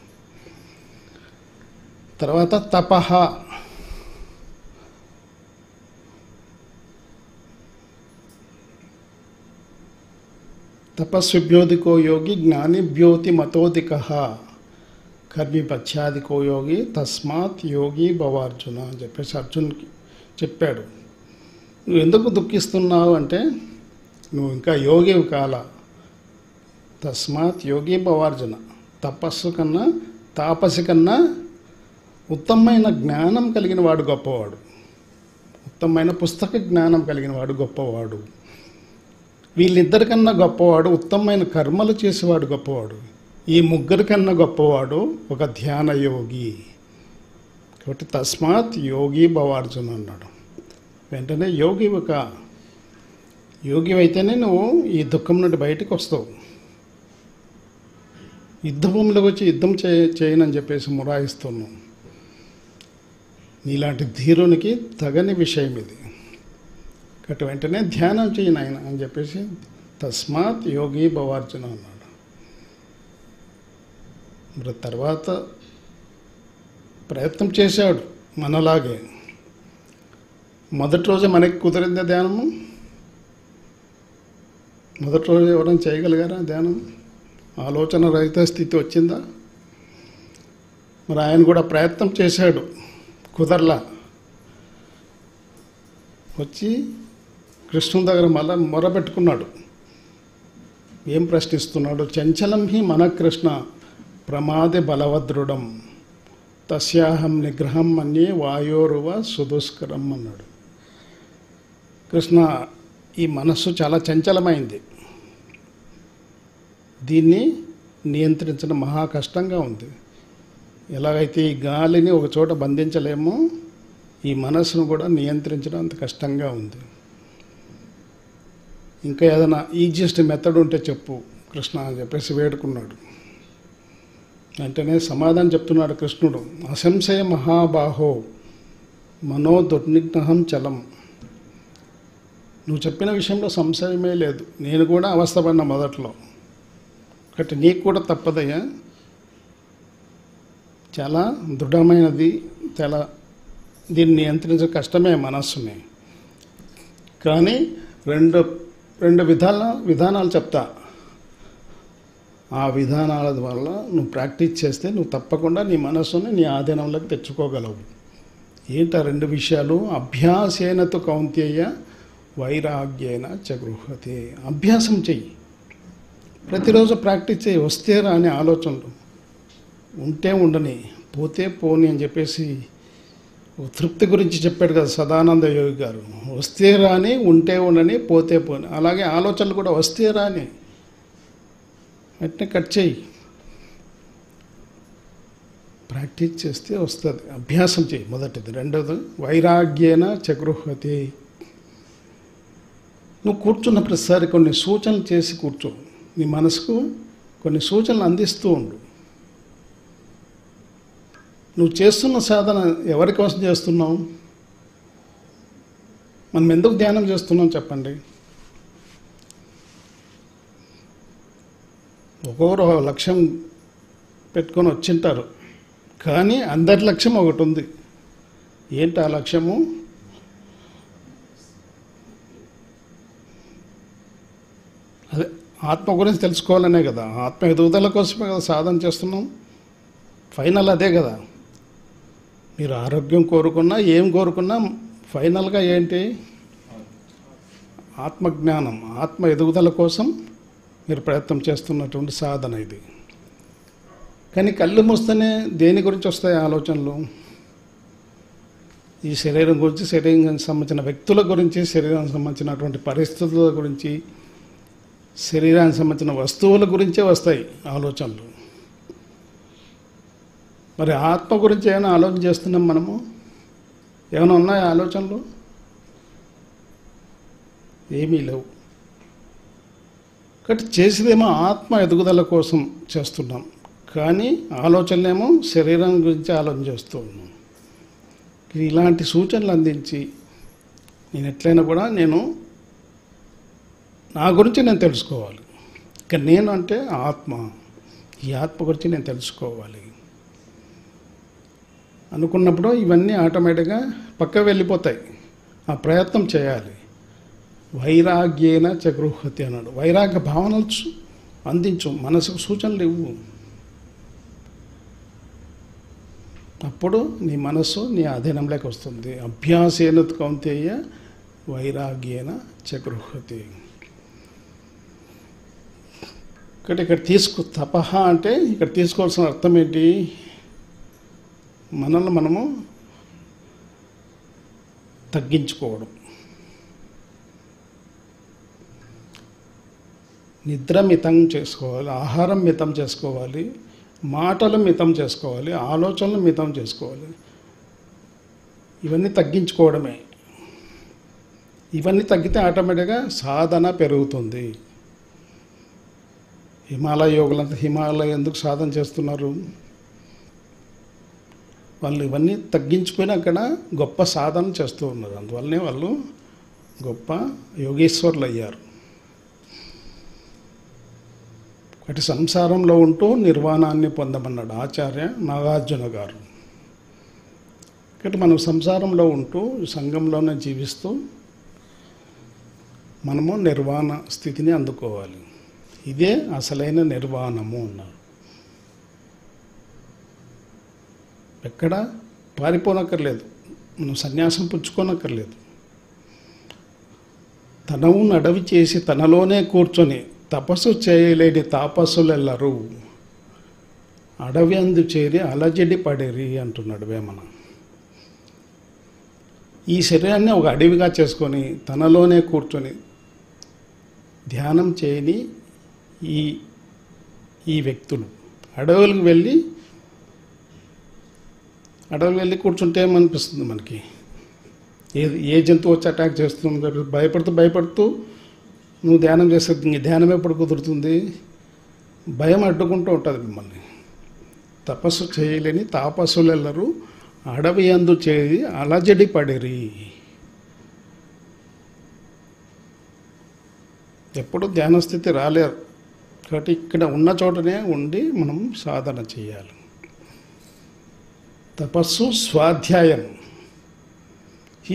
తర్వాత తపహ. తపస్విభ్యోధికో యోగి జ్ఞానిభ్యోతి మతోధికః కర్మి పశ్చాధికో యోగి తస్మాత్ యోగి భవార్జున అని చెప్పేసి అర్జున్కి చెప్పాడు. నువ్వు ఎందుకు దుఃఖిస్తున్నావు అంటే నువ్వు ఇంకా యోగివి కాల. తస్మాత్ యోగి భవార్జున, తపస్సు కన్నా తాపసి కన్నా ఉత్తమమైన జ్ఞానం కలిగిన వాడు గొప్పవాడు, ఉత్తమమైన పుస్తక జ్ఞానం కలిగిన వాడు గొప్పవాడు. వీళ్ళిద్దరికన్నా గొప్పవాడు ఉత్తమమైన కర్మలు చేసేవాడు గొప్పవాడు. ఈ ముగ్గురి కన్నా గొప్పవాడు ఒక ధ్యాన యోగి. కాబట్టి తస్మాత్ యోగి భవార్జున అన్నాడు. వెంటనే యోగివి కా, యోగివైతేనే నువ్వు ఈ దుఃఖం నుండి బయటకు వస్తావు. యుద్ధభూమిలోకి వచ్చి యుద్ధం చేయనని చెప్పేసి మురాయిస్తున్నావు. నీలాంటి ధీరునికి తగని విషయం ఇది. కాబట్టి వెంటనే ధ్యానం చేయను ఆయన అని చెప్పేసి తస్మాత్ యోగి భవార్జున అన్నాడు. మరి తర్వాత ప్రయత్నం చేశాడు మనలాగే. మొదటి రోజు మనకి కుదిరిందే ధ్యానము? మొదటి రోజు ఎవరైనా చేయగలిగారా ధ్యానం? ఆలోచన రహిత స్థితి వచ్చిందా? మరి ఆయన కూడా ప్రయత్నం చేశాడు, కుదరలా. వచ్చి కృష్ణుని దగ్గర మళ్ళా మొరపెట్టుకున్నాడు. ఏం ప్రశ్నిస్తున్నాడు? చంచలం హి మన కృష్ణ ప్రమాదే బలవదృఢం తస్యాహం నిగ్రహం అన్యే వాయోరువ సుదుష్కరం అన్నాడు. కృష్ణ, ఈ మనస్సు చాలా చంచలమైంది, దీన్ని నియంత్రించడం మహా కష్టంగా ఉంది. ఎలాగైతే ఈ గాలిని ఒక చోట బంధించలేమో ఈ మనస్సును కూడా నియంత్రించడం అంత కష్టంగా ఉంది. ఇంకా ఏదైనా ఈజియెస్ట్ మెథడ్ ఉంటే చెప్పు కృష్ణ అని చెప్పేసి వేడుకున్నాడు. వెంటనే సమాధానం చెప్తున్నాడు కృష్ణుడు. అసంశయ మహాబాహో మనోదుర్నిగ్నహం చలం. నువ్వు చెప్పిన విషయంలో సంశయమే లేదు, నేను కూడా అవస్థపడిన మొదట్లో. కాబట్టి నీకు కూడా తప్పదయ్యా, చాలా దృఢమైనది, చాలా దీన్ని నియంత్రించడం కష్టమే మనస్సుని. కానీ రెండు విధానాలు చెప్తా. ఆ విధానాల వల్ల నువ్వు ప్రాక్టీస్ చేస్తే నువ్వు తప్పకుండా నీ మనస్సుని నీ ఆధీనంలోకి తెచ్చుకోగలవు. ఏంటా రెండు విషయాలు? అభ్యాసేనతు కౌంతేయ వైరాగ్యేన చ గృహతే. అభ్యాసం చెయ్యి, ప్రతిరోజు ప్రాక్టీస్ చేయి. వస్తే రాని ఆలోచనలు ఉంటే ఉండని, పోతే పోని అని చెప్పేసి తృప్తి గురించి చెప్పాడు కదా సదానంద యోగి గారు. వస్తే రాని, ఉంటే ఉండని, పోతే పోని. అలాగే ఆలోచనలు కూడా వస్తే రాని, వెంటనే కట్ చేయి. ప్రాక్టీస్ చేస్తే వస్తుంది. అభ్యాసం చేయి మొదటిది. రెండోది వైరాగ్యేన చగృహతే. నువ్వు కూర్చున్న ప్రతిసారి కొన్ని సూచనలు చేసి కూర్చో. నీ మనసుకు కొన్ని సూచనలు అందిస్తూ ఉండు. నువ్వు చేస్తున్న సాధన ఎవరి కోసం చేస్తున్నావు? మనం ఎందుకు ధ్యానం చేస్తున్నాం చెప్పండి? ఒక్కొక్కరు లక్ష్యం పెట్టుకొని వచ్చింటారు, కానీ అందరి లక్ష్యం ఒకటి ఉంది. ఏంటి ఆ లక్ష్యము? అదే ఆత్మ గురించి తెలుసుకోవాలనే కదా, ఆత్మ ఎదుగుదల కోసమే కదా సాధన చేస్తున్నాం. ఫైనల్ అదే కదా. మీరు ఆరోగ్యం కోరుకున్నా, ఏం కోరుకున్నా ఫైనల్గా ఏంటి? ఆత్మజ్ఞానం, ఆత్మ ఎదుగుదల కోసం మీరు ప్రయత్నం చేస్తున్నటువంటి సాధన ఇది. కానీ కళ్ళు మూస్తేనే దేని గురించి వస్తాయి ఆలోచనలు? ఈ శరీరం గురించి, శరీరానికి సంబంధించిన వ్యక్తుల గురించి, శరీరానికి సంబంధించినటువంటి పరిస్థితుల గురించి, శరీరానికి సంబంధించిన వస్తువుల గురించే వస్తాయి ఆలోచనలు. మరి ఆత్మ గురించి ఏమైనా ఆలోచన చేస్తున్నాం మనము? ఏమైనా ఉన్నాయా ఆలోచనలు? ఏమీ లేవు. కాబట్టి చేసేదేమో ఆత్మ ఎదుగుదల కోసం చేస్తున్నాం, కానీ ఆలోచనలేమో శరీరం గురించి ఆలోచన చేస్తూ ఉన్నాం. ఇలాంటి సూచనలు అందించి నేను ఎట్లయినా కూడా నా గురించి నేను తెలుసుకోవాలి. ఇక నేను అంటే ఆత్మ, ఈ ఆత్మ గురించి నేను తెలుసుకోవాలి అనుకున్నప్పుడు ఇవన్నీ ఆటోమేటిక్గా పక్క వెళ్ళిపోతాయి. ఆ ప్రయత్నం చేయాలి. వైరాగ్యేన చ గృహ్యతి అన్నాడు. వైరాగ్య భావనలు అందించు, మనసుకు సూచనలు ఇవ్వు. అప్పుడు నీ మనస్సు నీ అధీనంలోకి వస్తుంది. అభ్యాసేన కౌంతేయ వైరాగ్యేన చ గృహ్యతి. ఇక్కడ తపహ అంటే ఇక్కడ తీసుకోవాల్సిన అర్థం ఏంటి? మనల్ని మనము తగ్గించుకోవడం. నిద్ర మితం చేసుకోవాలి, ఆహారం మితం చేసుకోవాలి, మాటలు మితం చేసుకోవాలి, ఆలోచనలు మితం చేసుకోవాలి. ఇవన్నీ తగ్గించుకోవడమే. ఇవన్నీ తగ్గితే ఆటోమేటిక్గా సాధన పెరుగుతుంది. హిమాలయ ఎందుకు సాధన చేస్తున్నారు? వాళ్ళు ఇవన్నీ తగ్గించుకొని అక్కడ గొప్ప సాధన చేస్తూ ఉన్నారు. అందువల్లనే వాళ్ళు గొప్ప యోగేశ్వరులు అయ్యారు. అటు సంసారంలో ఉంటూ నిర్వాణాన్ని పొందమన్నాడు ఆచార్య నాగార్జున గారు. కాబట్టి మనం సంసారంలో ఉంటూ సంఘంలోనే జీవిస్తూ మనము నిర్వాణ స్థితిని అందుకోవాలి. ఇదే అసలైన నిర్వాణము అన్నారు. ఎక్కడ పారిపోనక్కర్లేదు, మనం సన్యాసం పుచ్చుకోనక్కర్లేదు. తనవు నడవి చేసి తనలోనే కూర్చొని తపస్సు చేయలేని తాపస్సులెల్లరూ అడవి అందు చేరి అలజడి పడేరి అంటున్నాడు వేమన. ఈ శరీరాన్ని ఒక అడవిగా చేసుకొని తనలోనే కూర్చొని ధ్యానం చేయని ఈ వ్యక్తులు అడవులకు వెళ్ళి కూర్చుంటే ఏమనిపిస్తుంది మనకి? ఏ జంతువు వచ్చి అటాక్ చేస్తుంది? భయపడుతూ నువ్వు ధ్యానం చేస్తే ధ్యానం ఎప్పుడు కుదురుతుంది? భయం అడ్డుకుంటూ ఉంటుంది మిమ్మల్ని. తపస్సు చేయలేని తాపస్సులెల్లరూ అడవి యందు చేరి అలజడి పడిరి. ఎప్పుడు ధ్యాన స్థితి రాలేరు. కాబట్టి ఇక్కడ ఉన్న చోటనే ఉండి మనం సాధన చేయాలి. తపస్సు స్వాధ్యాయం.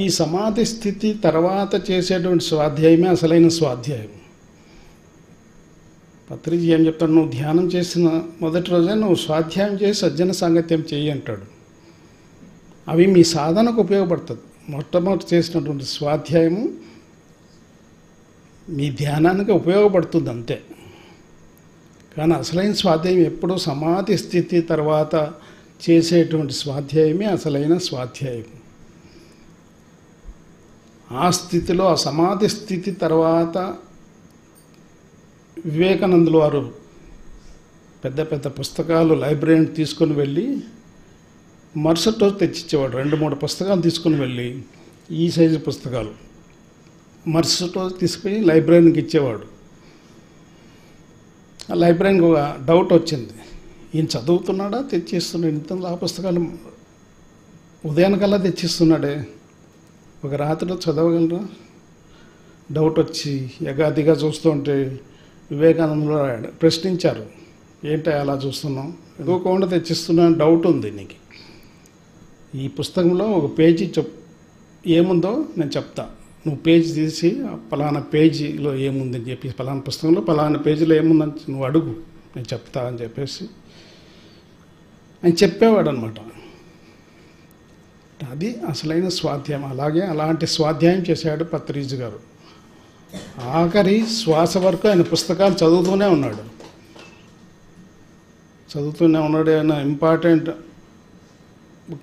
ఈ సమాధి స్థితి తర్వాత చేసేటువంటి స్వాధ్యాయమే అసలైన స్వాధ్యాయం. పత్రిజీ ఏం చెప్తాడు? నువ్వు ధ్యానం చేసిన మొదటి రోజే నువ్వు స్వాధ్యాయం చేసి సజ్జన సాంగత్యం చెయ్యి అంటాడు. అవి మీ సాధనకు ఉపయోగపడుతుంది. మొట్టమొదటి చేసినటువంటి స్వాధ్యాయము మీ ధ్యానానికి ఉపయోగపడుతుంది అంతే. కానీ అసలైన స్వాధ్యాయం ఎప్పుడూ సమాధి స్థితి తర్వాత చేసేటువంటి స్వాధ్యాయమే అసలైన స్వాధ్యాయం. ఆ స్థితిలో, ఆ సమాధి స్థితి తర్వాత వివేకానందులు వారు పెద్ద పెద్ద పుస్తకాలు లైబ్రరీని తీసుకొని వెళ్ళి మరుసటి రోజు తెచ్చిచ్చేవాడు. 2-3 పుస్తకాలు తీసుకుని వెళ్ళి, ఈ సైజు పుస్తకాలు మరుసటి రోజు తీసుకుని లైబ్రరీకి ఇచ్చేవాడు. ఆ లైబ్రరీకి ఒక డౌట్ వచ్చింది, ఈయన చదువుతున్నాడా తెచ్చిస్తున్నాడు? ఇంత ఆ పుస్తకాలు ఉదయానికల్లా తెచ్చిస్తున్నాడే, ఒక రాత్రిలో చదవగలరా? డౌట్ వచ్చి యగాదిగా చూస్తుంటే వివేకానందులు ప్రశ్నించారు, ఏంటి అలా చూస్తున్నాం? ఎదుకోకుండా తెచ్చిస్తున్నా డౌట్ ఉంది నీకు. ఈ పుస్తకంలో ఒక పేజీ ఏముందో నేను చెప్తా, నువ్వు పేజీ తీసి పలానా పేజీలో ఏముందని చెప్పి, పలానా పుస్తకంలో పలానా పేజీలో ఏముందని నువ్వు అడుగు, నేను చెప్తా అని చెప్పేసి ఆయన చెప్పేవాడు అనమాట. అది అసలైన స్వాధ్యాయం. అలాంటి స్వాధ్యాయం చేశాడు పత్రిజీ గారు. ఆఖరి శ్వాస వరకు ఆయన పుస్తకాలు చదువుతూనే ఉన్నాడు. ఏమైనా ఇంపార్టెంట్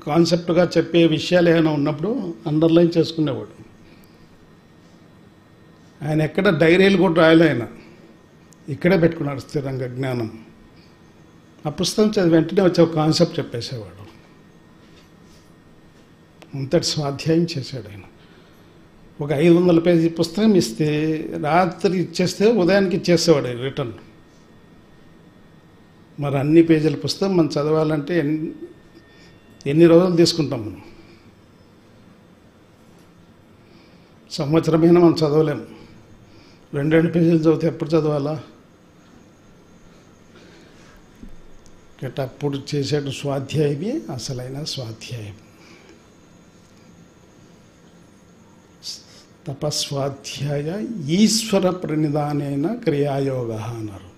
కాన్సెప్ట్గా చెప్పే విషయాలు ఏమైనా ఉన్నప్పుడు అండర్లైన్ చేసుకునేవాడు. ఆయన ఎక్కడ డైరీలు కూడా రాయలే, ఆయన ఇక్కడే పెట్టుకున్నాడు స్థిరంగా జ్ఞానం. ఆ పుస్తకం చదివి వెంటనే వచ్చే ఒక కాన్సెప్ట్ చెప్పేసేవాడు. అంతటి స్వాధ్యాయం చేశాడు ఆయన. ఒక 500 పేజీ పుస్తకం ఇస్తే రాత్రి ఇచ్చేస్తే ఉదయానికి ఇచ్చేసేవాడు రిటర్న్. మరి అన్ని పేజీల పుస్తకం మనం చదవాలంటే ఎన్ని రోజులు తీసుకుంటాం మనం? సంవత్సరమైనా మనం చదవలేము. 2 పేజీలు చదివితే ఎప్పుడు చదవాలా? అప్పుడు చేసేట స్వాధ్యాయమే అసలైన స్వాధ్యాయం. తపస్వాధ్యాయ ఈశ్వర ప్రణిధానైన క్రియాయోగ అన్నారు.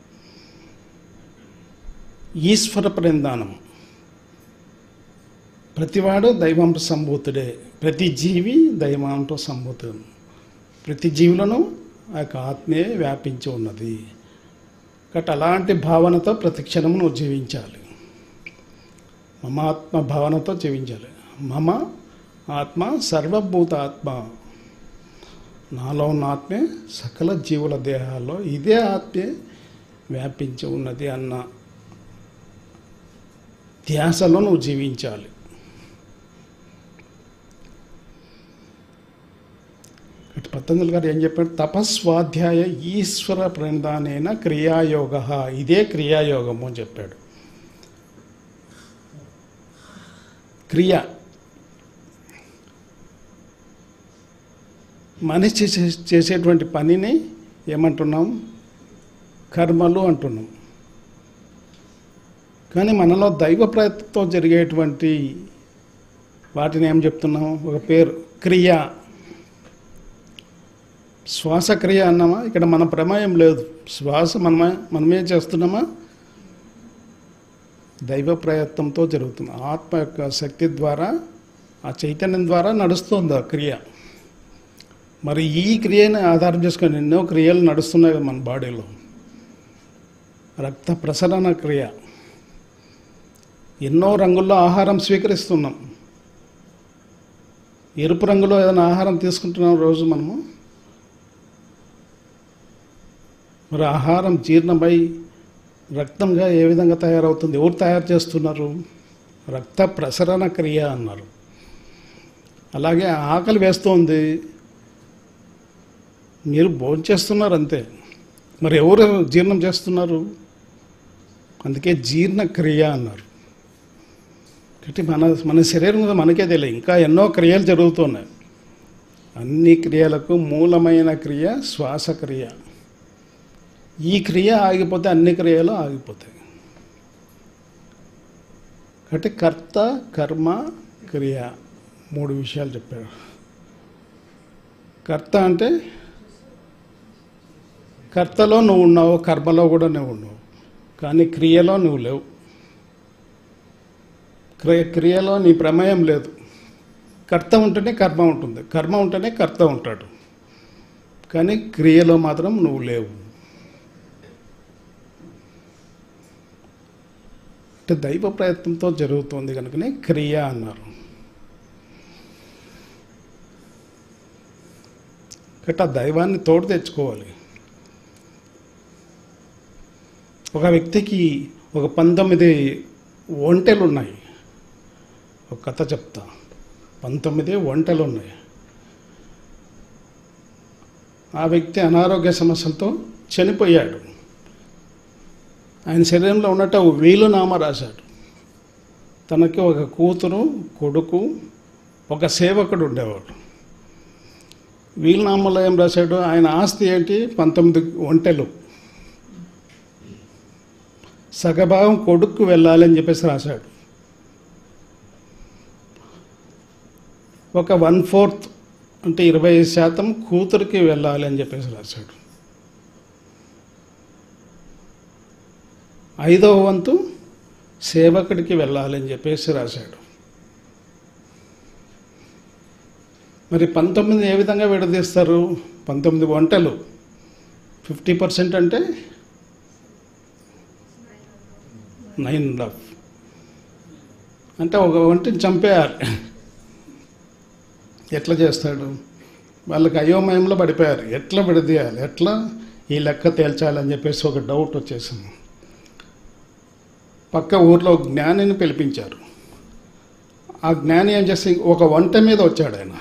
ఈశ్వర ప్రణిధానం, ప్రతివాడు దైవంతో సంభూతుడే, ప్రతి జీవి దైవంతో సంభూతుడు, ప్రతి జీవులను ఆ యొక్క ఆత్మే వ్యాపించి ఉన్నది. కాబట్టి అలాంటి భావనతో ప్రతి క్షణము నువ్వు జీవించాలి. మమాత్మ భావనతో జీవించాలి. మమ ఆత్మ సర్వభూత ఆత్మ, నాలో ఉన్న ఆత్మే సకల జీవుల దేహాల్లో ఇదే ఆత్మే వ్యాపించి ఉన్నది అన్న ధ్యాసలో నువ్వు జీవించాలి. పతంజలి గారు ఏం చెప్పారు? తపస్వాధ్యాయ ఈశ్వర ప్రణిధానైన క్రియాయోగ, ఇదే క్రియాయోగము అని చెప్పాడు. క్రియ, మనిషి చేసేటువంటి పనిని ఏమంటున్నాం? కర్మలు అంటున్నాం. కానీ మనలో దైవ ప్రయత్నంతో జరిగేటువంటి వాటిని ఏం చెప్తున్నాం? ఒక పేరు క్రియ. శ్వాసక్రియ అన్నామా? ఇక్కడ మన ప్రమేయం లేదు. శ్వాస మనమే చేస్తున్నామా? దైవ ప్రయత్నంతో జరుగుతుంది. ఆత్మ యొక్క శక్తి ద్వారా, ఆ చైతన్యం ద్వారా నడుస్తుంది ఆ క్రియ. మరి ఈ క్రియని ఆధారం చేసుకొని ఎన్నో క్రియలు నడుస్తున్నాయి మన బాడీలో. రక్త ప్రసరణ క్రియ, ఎన్నో రంగుల్లో ఆహారం స్వీకరిస్తున్నాం. ఎరుపు రంగులో ఏదైనా ఆహారం తీసుకుంటున్నాం రోజు మనము. మరి ఆహారం జీర్ణమై రక్తంగా ఏ విధంగా తయారవుతుంది? ఎవరు తయారు చేస్తున్నారు? రక్త ప్రసరణ క్రియ అన్నారు. అలాగే ఆకలి వేస్తుంది, మీరు భోంచేస్తున్నారు అంతే, మరి ఎవరు జీర్ణం చేస్తున్నారు? అందుకే జీర్ణక్రియ అన్నారు. కాబట్టి మన శరీరం మీద మనకే తెలియదు, ఇంకా ఎన్నో క్రియలు జరుగుతున్నాయి. అన్ని క్రియలకు మూలమైన క్రియ శ్వాసక్రియ. ఈ క్రియ ఆగిపోతే అన్ని క్రియలు ఆగిపోతాయి. కాబట్టి కర్త, కర్మ, క్రియ, మూడు విషయాలు చెప్పారు. కర్త అంటే కర్తలో నువ్వు ఉన్నావు, కర్మలో కూడా నువ్వు ఉన్నావు, కానీ క్రియలో నువ్వు లేవు. క్రియలో నీ ప్రమేయం లేదు. కర్త ఉంటేనే కర్మ ఉంటుంది, కర్మ ఉంటేనే కర్త ఉంటాడు, కానీ క్రియలో మాత్రం నువ్వు లేవు. అంటే దైవ ప్రయత్నంతో జరుగుతుంది కనుకనే క్రియ అన్నారు. కాబట్టి ఆ దైవాన్ని తోడు తెచ్చుకోవాలి. ఒక వ్యక్తికి ఒక 19 ఒంటెలు ఉన్నాయి. ఒక కథ చెప్తా. 19 ఒంటెలు ఉన్నాయి. ఆ వ్యక్తి అనారోగ్య సమస్యలతో చనిపోయాడు. ఆయన శరీరంలో ఉన్నట్టు వీలునామా రాశాడు. తనకి ఒక కూతురు, కొడుకు, ఒక సేవకుడు ఉండేవాడు. వీలునామాలో ఏం రాశాడు? ఆయన ఆస్తి ఏంటి? 19 ఒంటెలు. సగభాగం కొడుకు వెళ్ళాలని చెప్పేసి రాశాడు. ఒక 1/4 అంటే 20% కూతురికి వెళ్ళాలి అని చెప్పేసి రాశాడు. 5వ వంతు సేవకుడికి వెళ్ళాలి అని చెప్పేసి రాశాడు. మరి 19 ఏ విధంగా విడదీస్తారు? 19 ఒంటెలు 50% అంటే 9.5 అంటే ఒక ఒంటిని చంపేయాలి. ఎట్లా చేస్తాడు? వాళ్ళకి అయోమయంలో పడిపోయారు. ఎట్లా విడదీయాలి, ఎట్లా ఈ లెక్క తేల్చాలని చెప్పేసి ఒక డౌట్ వచ్చేసింది. పక్క ఊర్లో జ్ఞానిని పిలిపించారు. ఆ జ్ఞాని ఏం చేసి ఒక వంట మీద వచ్చాడు. ఆయన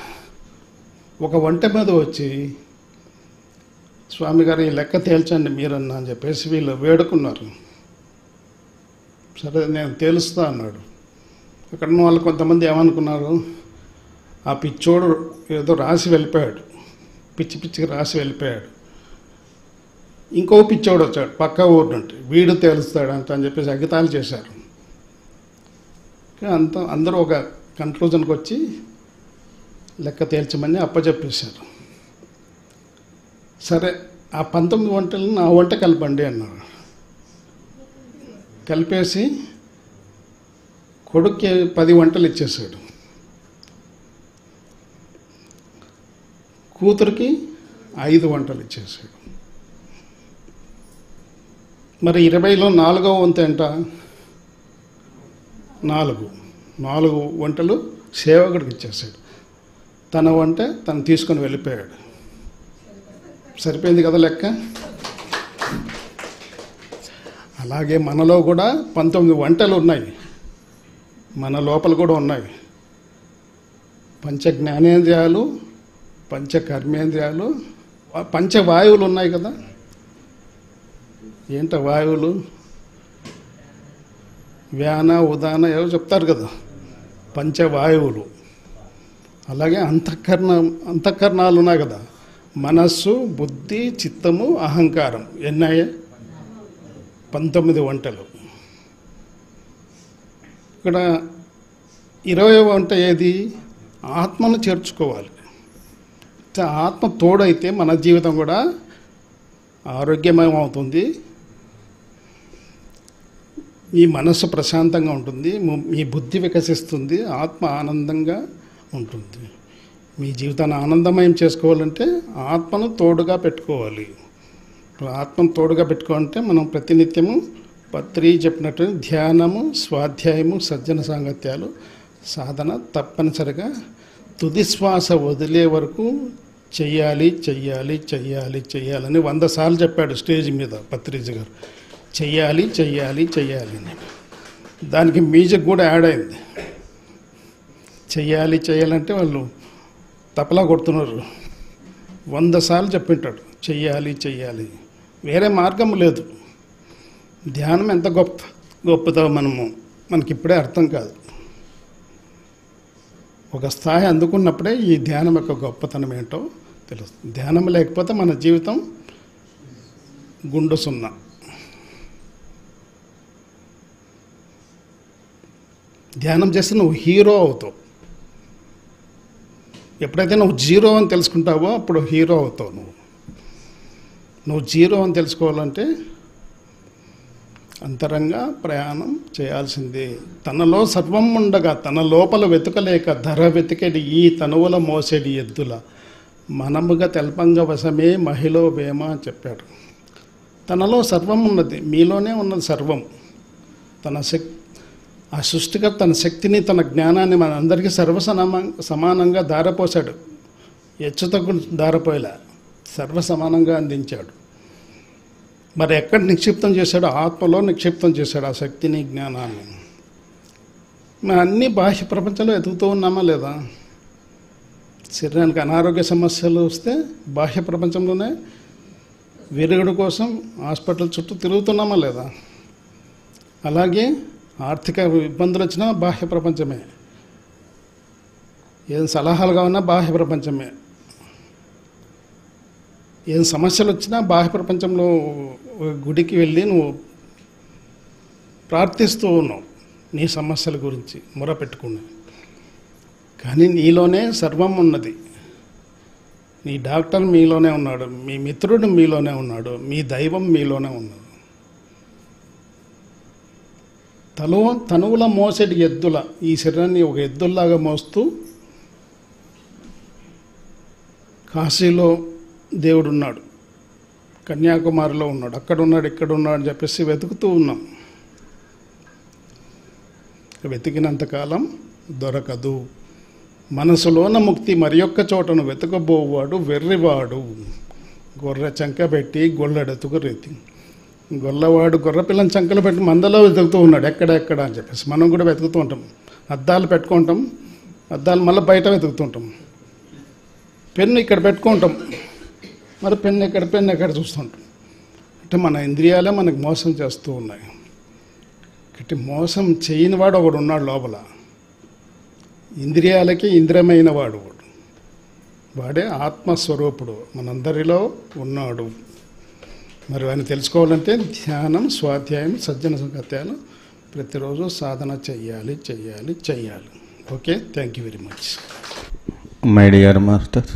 ఒక వంట మీద వచ్చి, స్వామి గారు ఈ లెక్క తేల్చండి మీరన్నా అని చెప్పేసి వీళ్ళు వేడుకున్నారు. సరే నేను తేలుస్తా అన్నాడు. అక్కడ ఉన్న వాళ్ళు కొంతమంది ఏమనుకున్నారు? ఆ పిచ్చోడు ఏదో రాసి వెళ్ళిపోయాడు, పిచ్చి పిచ్చికి రాసి వెళ్ళిపోయాడు. ఇంకో పిచ్చోడు వచ్చాడు పక్క ఊరు నుండి, వీడు తేలుస్తాడంట అని చెప్పేసి అగితాలు చేశారు. అందరూ ఒక కన్క్లూజన్కి వచ్చి లెక్క తేల్చమని అప్పచెప్పేశారు. సరే ఆ 19 వంటలను నా వంట కలపండి అన్నారు. కలిపేసి కొడుక్కి 10 వంటలు ఇచ్చేసాడు, కూతురికి 5 వంటలు ఇచ్చేసాడు. మరి 20లో 4వ వంతు ఏంట? 4 వంటలు సేవకుడికి ఇచ్చేసాడు. తన వంట తను తీసుకొని వెళ్ళిపోయాడు. సరిపోయింది కదా లెక్క. అలాగే మనలో కూడా 19 వంటలు ఉన్నాయి, మన లోపల కూడా ఉన్నాయి. పంచ జ్ఞానేంద్రియాలు, పంచ కర్మేంద్రియాలు, పంచవాయువులు ఉన్నాయి కదా. ఏంట వాయువులు? వ్యాన ఉదాన ఏవో చెప్తారు కదా, పంచవాయువులు. అలాగే అంతఃకరణాలు ఉన్నాయి కదా, మనస్సు, బుద్ధి, చిత్తము, అహంకారం. ఎన్నాయే? 19 వంటలు. ఇక్కడ 20వ వంట ఏది? ఆత్మను చేర్చుకోవాలి. ఆత్మ తోడైతే మన జీవితం కూడా ఆరోగ్యమయం అవుతుంది, మీ మనస్సు ప్రశాంతంగా ఉంటుంది, మీ బుద్ధి వికసిస్తుంది, ఆత్మ ఆనందంగా ఉంటుంది. మీ జీవితాన్ని ఆనందమయం చేసుకోవాలంటే ఆత్మను తోడుగా పెట్టుకోవాలి. ఆత్మను తోడుగా పెట్టుకోవాలంటే మనం ప్రతినిత్యము పత్రి చెప్పినట్టు ధ్యానము, స్వాధ్యాయము, సజ్జన సాంగత్యాలు, సాధన తప్పనిసరిగా తుది శ్వాస వదిలే వరకు చెయ్యాలి చెయ్యాలి చెయ్యాలి చెయ్యాలని 100 సార్లు చెప్పాడు స్టేజ్ మీద పత్రిజీ గారు. చెయ్యాలి చెయ్యాలి చెయ్యాలి అని. దానికి మ్యూజిక్ కూడా యాడ్ అయింది. చెయ్యాలి చెయ్యాలంటే వాళ్ళు తపలా కొడుతున్నారు. 100 సార్లు చెప్పింటాడు చెయ్యాలి చెయ్యాలి. వేరే మార్గం లేదు. ధ్యానం ఎంత గొప్పదో మనకిప్పుడే అర్థం కాదు. ఒక స్థాయి అందుకున్నప్పుడే ఈ ధ్యానం యొక్క గొప్పతనం ఏంటో తెలుస్తుంది. ధ్యానం లేకపోతే మన జీవితం గుండు సున్నా. ధ్యానం చేస్తే నువ్వు హీరో అవుతావు. ఎప్పుడైతే నువ్వు జీరో అని తెలుసుకుంటావో అప్పుడు హీరో అవుతావు. నువ్వు జీరో అని తెలుసుకోవాలంటే అంతరంగా ప్రయాణం చేయాల్సిందే. తనలో సర్వం ఉండగా తన లోపల వెతుకలేక ధర వెతికెడి ఈ తనువుల మోసేడి ఎద్దుల మనముగా తెల్పంగా వశమే మహిళ వేమ అని చెప్పాడు. తనలో సర్వం ఉన్నది, మీలోనే ఉన్నది సర్వం. ఆ సృష్టిగా తన శక్తిని, తన జ్ఞానాన్ని మన అందరికీ సమానంగా ధారపోశాడు. హెచ్చుతగ్గు ధారపోయేలా సర్వసమానంగా అందించాడు. మరి ఎక్కడ నిక్షిప్తం చేశాడు? ఆత్మలో నిక్షిప్తం చేశాడు ఆ శక్తిని, జ్ఞానాన్ని. మనం అన్ని బాహ్య ప్రపంచంలో ఎదుగుతూ ఉన్నామా లేదా? శరీరానికి అనారోగ్య సమస్యలు వస్తే బాహ్య ప్రపంచంలోనే విరుగుడు కోసం హాస్పిటల్ చుట్టూ తిరుగుతున్నామా లేదా? అలాగే ఆర్థిక ఇబ్బందులు వచ్చినా బాహ్య ప్రపంచమే, ఏం సలహాలు కావన్నా బాహ్య ప్రపంచమే, ఏం సమస్యలు వచ్చినా బాహ్య ప్రపంచంలో గుడికి వెళ్ళి నువ్వు ప్రార్థిస్తూ ఉన్నావు నీ సమస్యల గురించి మొరపెట్టుకుని. కానీ నీలోనే సర్వం ఉన్నది. నీ డాక్టర్ మీలోనే ఉన్నాడు, మీ మిత్రుడు మీలోనే ఉన్నాడు, మీ దైవం మీలోనే ఉన్నాడు. తనువుల మోసేటి ఎద్దుల, ఈ శరీరాన్ని ఒక ఎద్దుల్లాగా మోస్తూ కాశీలో దేవుడు ఉన్నాడు, కన్యాకుమారిలో ఉన్నాడు, అక్కడ ఉన్నాడు, ఇక్కడ ఉన్నాడు అని చెప్పేసి వెతుకుతూ ఉన్నాం. వెతికినంతకాలం దొరకదు. మనసులోన ముక్తి మరి ఒక్క చోటను వెతకబోవాడు వెర్రివాడు. గొర్రె చంక పెట్టి గొల్లెడెతుకు రీతి. గొల్లవాడు గొర్రెపిల్లని చంకలు పెట్టి మందలో వెతుకుతూ ఉన్నాడు ఎక్కడెక్కడ అని చెప్పేసి. మనం కూడా వెతుకుతూ ఉంటాం. అద్దాలు పెట్టుకుంటాం, అద్దాలు మళ్ళీ బయట వెతుకుతుంటాం. పెన్ను ఇక్కడ పెట్టుకుంటాం, మరి పెన్ను ఎక్కడ చూస్తుంటాం. అంటే మన ఇంద్రియాలే మనకు మోసం చేస్తూ ఉన్నాయి. అంటే మోసం చేయని వాడు ఒకడు ఉన్నాడు లోపల. ఇంద్రియాలకి ఇంద్రియమైన వాడు వాడే ఆత్మస్వరూపుడు మనందరిలో ఉన్నాడు. మరి ఆయన తెలుసుకోవాలంటే ధ్యానం, స్వాధ్యాయం, సజ్జన సంగత్యాలు ప్రతిరోజు సాధన చెయ్యాలి. Okay, thank you very much.
My dear master,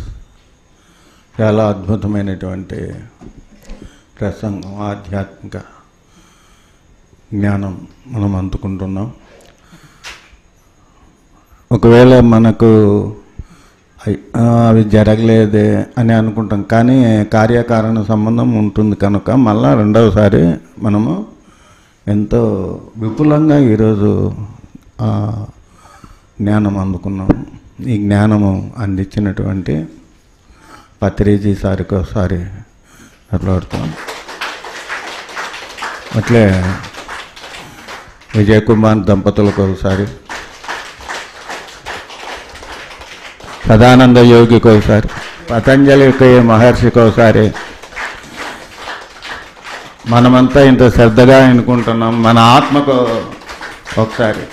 చాలా అద్భుతమైనటువంటి ప్రసంగం, ఆధ్యాత్మిక జ్ఞానం మనం అందుకుంటున్నాం. ఒకవేళ మనకు అవి జరగలేదే అని అనుకుంటాం, కానీ కార్యకారణ సంబంధం ఉంటుంది కనుక మళ్ళా రెండవసారి మనము ఎంతో విపులంగా ఈరోజు జ్ఞానం అందుకున్నాము. ఈ జ్ఞానము అందించినటువంటి పత్రిజీ సారికి ఒకసారి మాట్లాడుతాం. అట్లే విజయ్ కుమార్ దంపతులకు ఒకసారి, సదానంద యోగికి ఒకసారి, పతంజలికి మహర్షికి ఒకసారి. మనమంతా ఇంత శ్రద్ధగా ఎన్నుకుంటున్నాం, మన ఆత్మకు ఒకసారి.